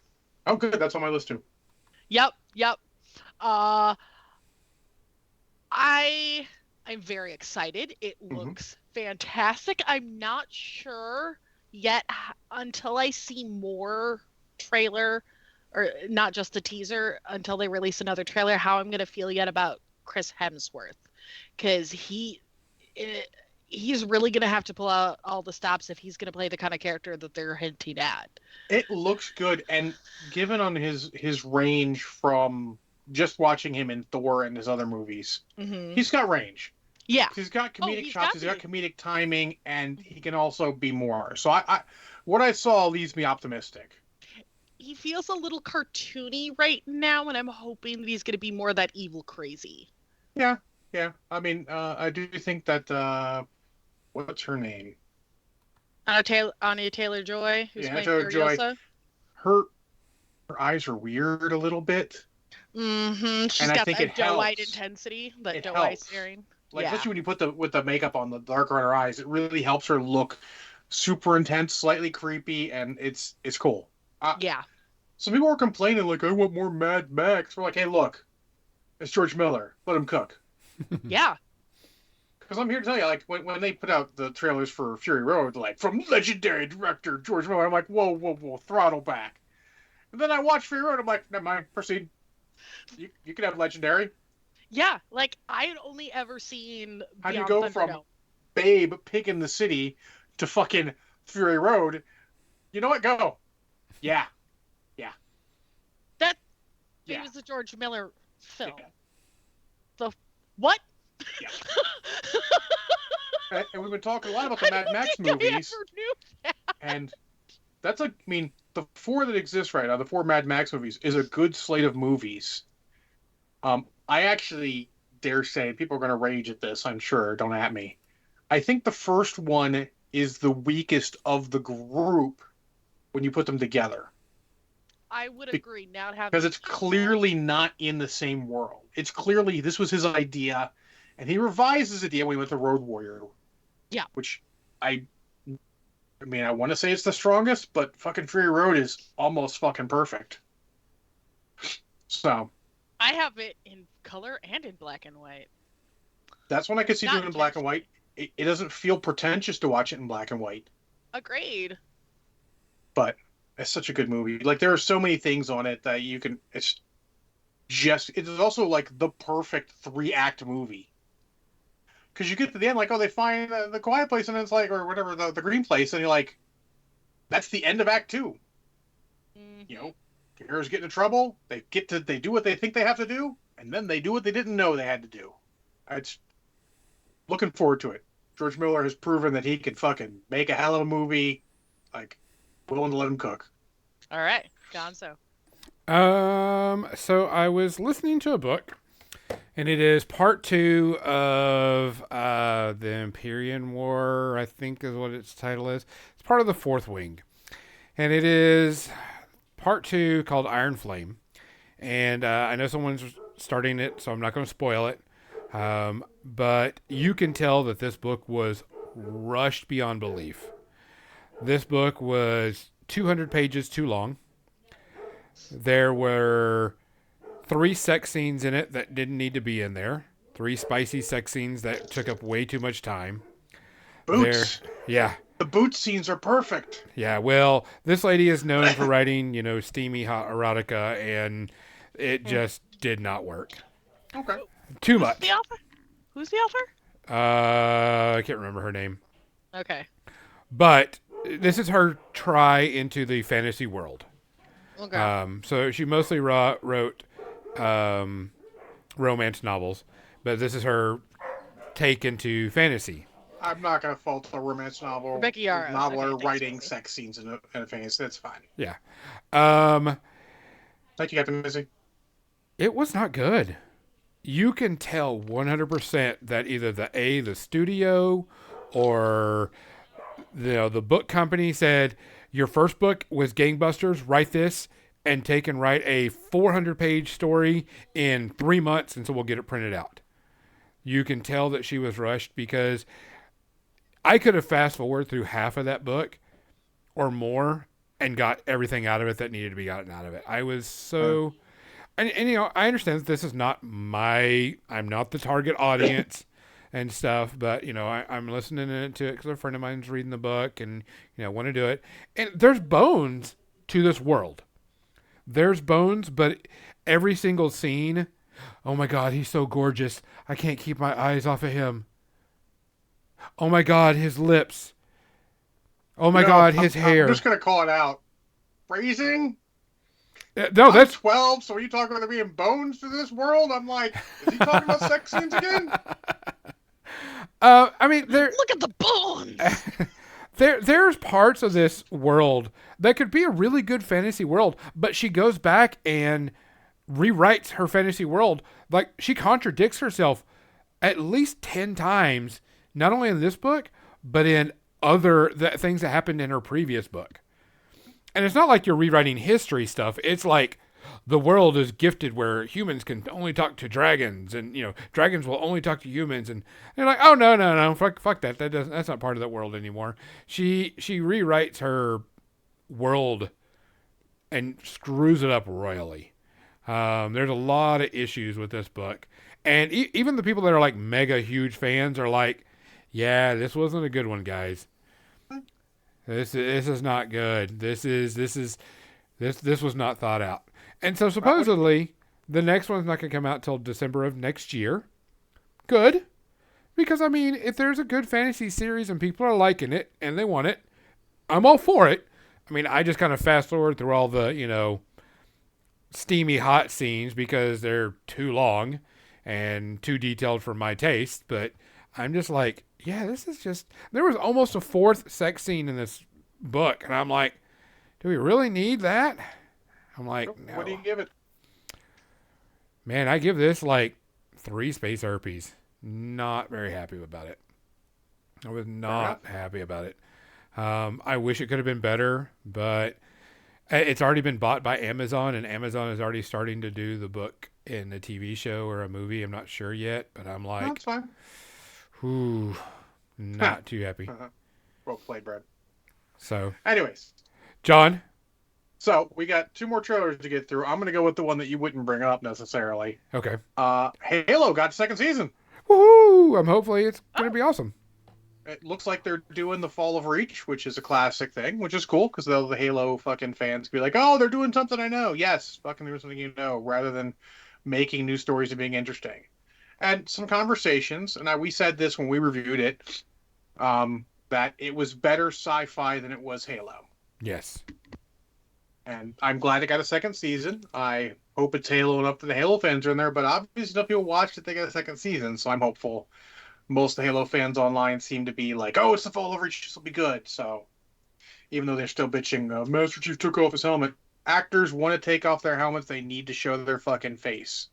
Oh, good. That's on my list, too. Yep. I'm very excited. It looks fantastic. I'm not sure yet until I see more trailer, or not just a teaser, until they release another trailer, how I'm going to feel yet about Chris Hemsworth. Because he's really going to have to pull out all the stops if he's going to play the kind of character that they're hinting at. It looks good, and given on his range from just watching him in Thor and his other movies, he's got range. Yeah. He's got comedic chops, he's got comedic timing, and he can also be more. So I what I saw leaves me optimistic. He feels a little cartoony right now, and I'm hoping that he's going to be more of that evil crazy. Yeah. I mean, I do think that, what's her name? Anya Taylor-Joy, who's playing Furiosa. Her eyes are weird a little bit. She's got that doe-eyed intensity, that doe-eye staring. Like, especially when you put with the makeup on, the darker on her eyes, it really helps her look super intense, slightly creepy, and it's cool. Yeah. Some people were complaining, like, I want more Mad Max. We're like, hey, look, it's George Miller. Let him cook. Yeah. Because I'm here to tell you, like, when they put out the trailers for Fury Road, like, from legendary director George Miller, I'm like, whoa, throttle back. And then I watch Fury Road, I'm like, never mind, proceed. You can have legendary. Yeah, like, I had only ever seen How do you go from Babe, Pig in the City, to fucking Fury Road? You know what? Go. Yeah. It was the George Miller film. Yeah. The what? Yeah. And we've been talking a lot about the Mad Max movies. I ever knew that. And that's like, I mean, the 4 that exist right now, the 4 Mad Max movies, is a good slate of movies. I actually dare say, people are going to rage at this, I'm sure, don't at me. I think the first one is the weakest of the group when you put them together. I would agree. Now, because it's clearly not in the same world. It's clearly, this was his idea, and he revised his idea when he went to Road Warrior. Yeah. Which, I mean, I want to say it's the strongest, but fucking Fury Road is almost fucking perfect. So. I have it in color and in black and white. That's when I could see doing it in black and white. It doesn't feel pretentious to watch it in black and white. Agreed. But it's such a good movie. Like, there are so many things on it that you can. It's also like the perfect 3-act movie. Because you get to the end, like, oh, they find the quiet place, and it's like, or whatever, the green place, and you're like, that's the end of Act 2. You know, the heroes get into trouble. They do what they think they have to do, and then they do what they didn't know they had to do. It's looking forward to it. George Miller has proven that he can fucking make a hell of a movie. Like, willing to let him cook. All right, Gonzo. So I was listening to a book, and it is part 2 of the Empyrean War, I think is what its title is. It's part of the Fourth Wing, and it is part 2 called Iron Flame. And I know someone's starting it, so I'm not going to spoil it. But you can tell that this book was rushed beyond belief. This book was 200 pages too long. There were 3 sex scenes in it that didn't need to be in there. 3 spicy sex scenes that took up way too much time. Boots. Yeah. The boot scenes are perfect. Yeah, well, this lady is known for writing, steamy hot erotica, and it just did not work. Okay. Too Who's much. the author? Who's the author? I can't remember her name. Okay. But this is her try into the fantasy world. Okay. So she mostly wrote romance novels, but this is her take into fantasy. I'm not going to fault a romance novel. Rebecca Yarros. Noveler Okay, thanks, writing Missy. sex scenes in a fantasy. That's fine. Yeah. Thank you, Captain Missy. It was not good. You can tell 100% that either the studio or the book company said, your first book was gangbusters, write this, and take and write a 400-page story in 3 months, and so we'll get it printed out. You can tell that she was rushed because I could have fast forwarded through half of that book or more and got everything out of it that needed to be gotten out of it. I was so... And I understand that this is not I'm not the target audience and stuff, but, I'm listening to it because a friend of mine's reading the book and, want to do it. And there's bones to this world. There's bones, but every single scene, oh my God, he's so gorgeous. I can't keep my eyes off of him. Oh my God, his lips. Oh my God, his hair. I'm just going to call it out. Phrasing? No, I'm that's 12, so are you talking about there being bones to this world? I'm like, is he talking about sex scenes again? I mean, there. Look at the bones. There's parts of this world that could be a really good fantasy world, but she goes back and rewrites her fantasy world. Like, she contradicts herself at least 10 times, not only in this book, but in other things that happened in her previous book. And it's not like you're rewriting history stuff. It's like the world is gifted where humans can only talk to dragons, and dragons will only talk to humans. And they're like, oh no, fuck that. That's not part of that world anymore. She rewrites her world and screws it up royally. There's a lot of issues with this book, and even the people that are like mega huge fans are like, yeah, this wasn't a good one, guys. This is not good. This was not thought out. And so supposedly the next one's not going to come out till December of next year. Good. Because I mean, if there's a good fantasy series and people are liking it and they want it, I'm all for it. I mean, I just kind of fast forward through all the, steamy hot scenes because they're too long and too detailed for my taste, but I'm just like, yeah, this is just... There was almost a 4th sex scene in this book, and I'm like, do we really need that? I'm like, no. What do you give it? Man, I give this like 3 space herpes. Not very happy about it. I was not happy about it. I wish it could have been better, but it's already been bought by Amazon, and Amazon is already starting to do the book in a TV show or a movie. I'm not sure yet, but I'm like... That's fine. Ooh, not too happy. Well played, Brad. So, anyways, John. So we got 2 more trailers to get through. I'm going to go with the one that you wouldn't bring up necessarily. Okay. Halo got 2nd season. Woohoo! Hopefully it's going to be awesome. It looks like they're doing the Fall of Reach, which is a classic thing, which is cool because the Halo fucking fans be like, oh, they're doing something I know. Yes, fucking doing something you know, rather than making new stories and being interesting. And some conversations, and we said this when we reviewed it, that it was better sci-fi than it was Halo. Yes. And I'm glad it got a 2nd season. I hope it's Halo enough that the Halo fans are in there, but obviously enough people watched it, they got a 2nd season, so I'm hopeful. Most of the Halo fans online seem to be like, oh, it's the Fall of Reach, this will be good. So even though they're still bitching, Master Chief took off his helmet, actors want to take off their helmets, they need to show their fucking face.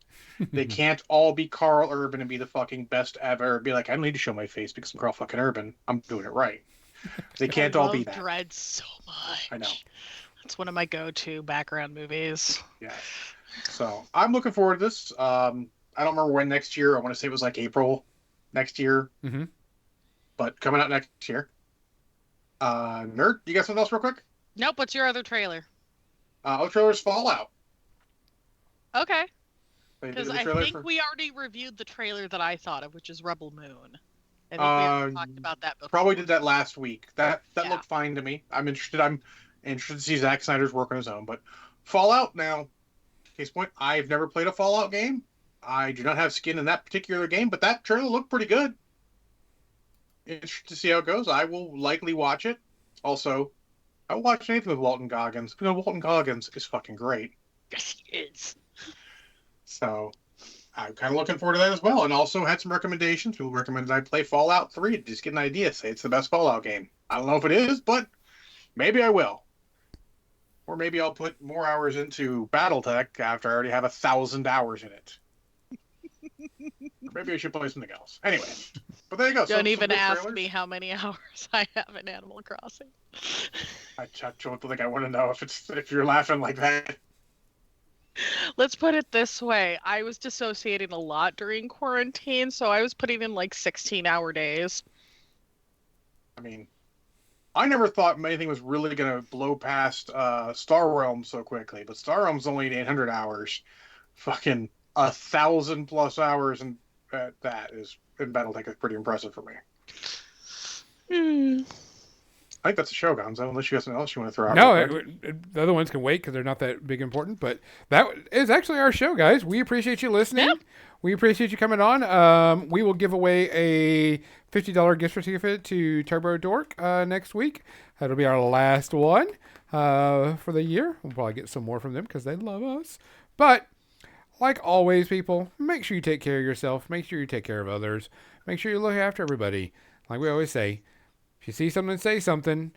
They can't all be Carl Urban and be the fucking best ever. Be like, I don't need to show my face because I'm Carl fucking Urban. I'm doing it right. They can't all be that. Dread so much. I know. It's one of my go-to background movies. Yeah. So I'm looking forward to this. I don't remember when next year. I want to say it was like April next year, Mm-hmm. but coming out next year. Nerd, you got something else real quick? Nope. What's your other trailer? Other trailers Fallout. Okay. They did Because the I trailer think for. we already reviewed the trailer that I thought of, which is Rebel Moon. I think we Uh, already talked about that before. Probably did that last week. That Yeah. looked fine to me. I'm interested. I'm interested to see Zack Snyder's work on his own. But Fallout now, case point, I've never played a Fallout game. I do not have skin in that particular game, but that trailer looked pretty good. Interested to see how it goes. I will likely watch it. Also, I will watch anything with Walton Goggins. You know, Walton Goggins is fucking great. Yes, he is. So I'm kind of looking forward to that as well. And also had some recommendations. People recommended I play Fallout 3 to just get an idea. Say it's the best Fallout game. I don't know if it is, but maybe I will. Or maybe I'll put more hours into BattleTech after I already have 1,000 hours in it. Or maybe I should play something else. Anyway, but there you go. Don't even good ask trailers. me how many hours I have in Animal Crossing. I don't think I want to know if you're laughing like that. Let's put it this way. I was dissociating a lot during quarantine, so I was putting in like 16-hour days. I mean, I never thought anything was really going to blow past Star Realms so quickly, but Star Realms only 800 hours. Fucking 1,000+ hours, and that is in BattleTech is pretty impressive for me. Hmm. I think that's a show, Gonzo, unless you have something else you want to throw out. No, real quick. the other ones can wait because they're not that big important. But that is actually our show, guys. We appreciate you listening. Yeah. We appreciate you coming on. We will give away a $50 gift certificate to Turbo Dork next week. That'll be our last one for the year. We'll probably get some more from them because they love us. But like always, people, make sure you take care of yourself. Make sure you take care of others. Make sure you look after everybody. Like we always say, if you see something, say something.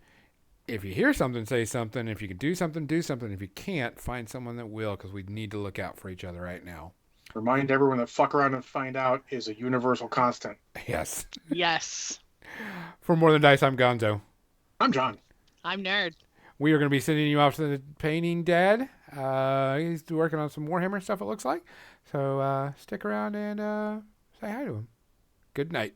If you hear something, say something. If you can do something, do something. If you can't, find someone that will, because we need to look out for each other right now. Remind everyone that fuck around and find out is a universal constant. Yes. Yes. For More Than Dice, I'm Gonzo. I'm John. I'm Nerd. We are going to be sending you off to the painting dad. He's working on some Warhammer stuff, it looks like. So stick around and say hi to him. Good night.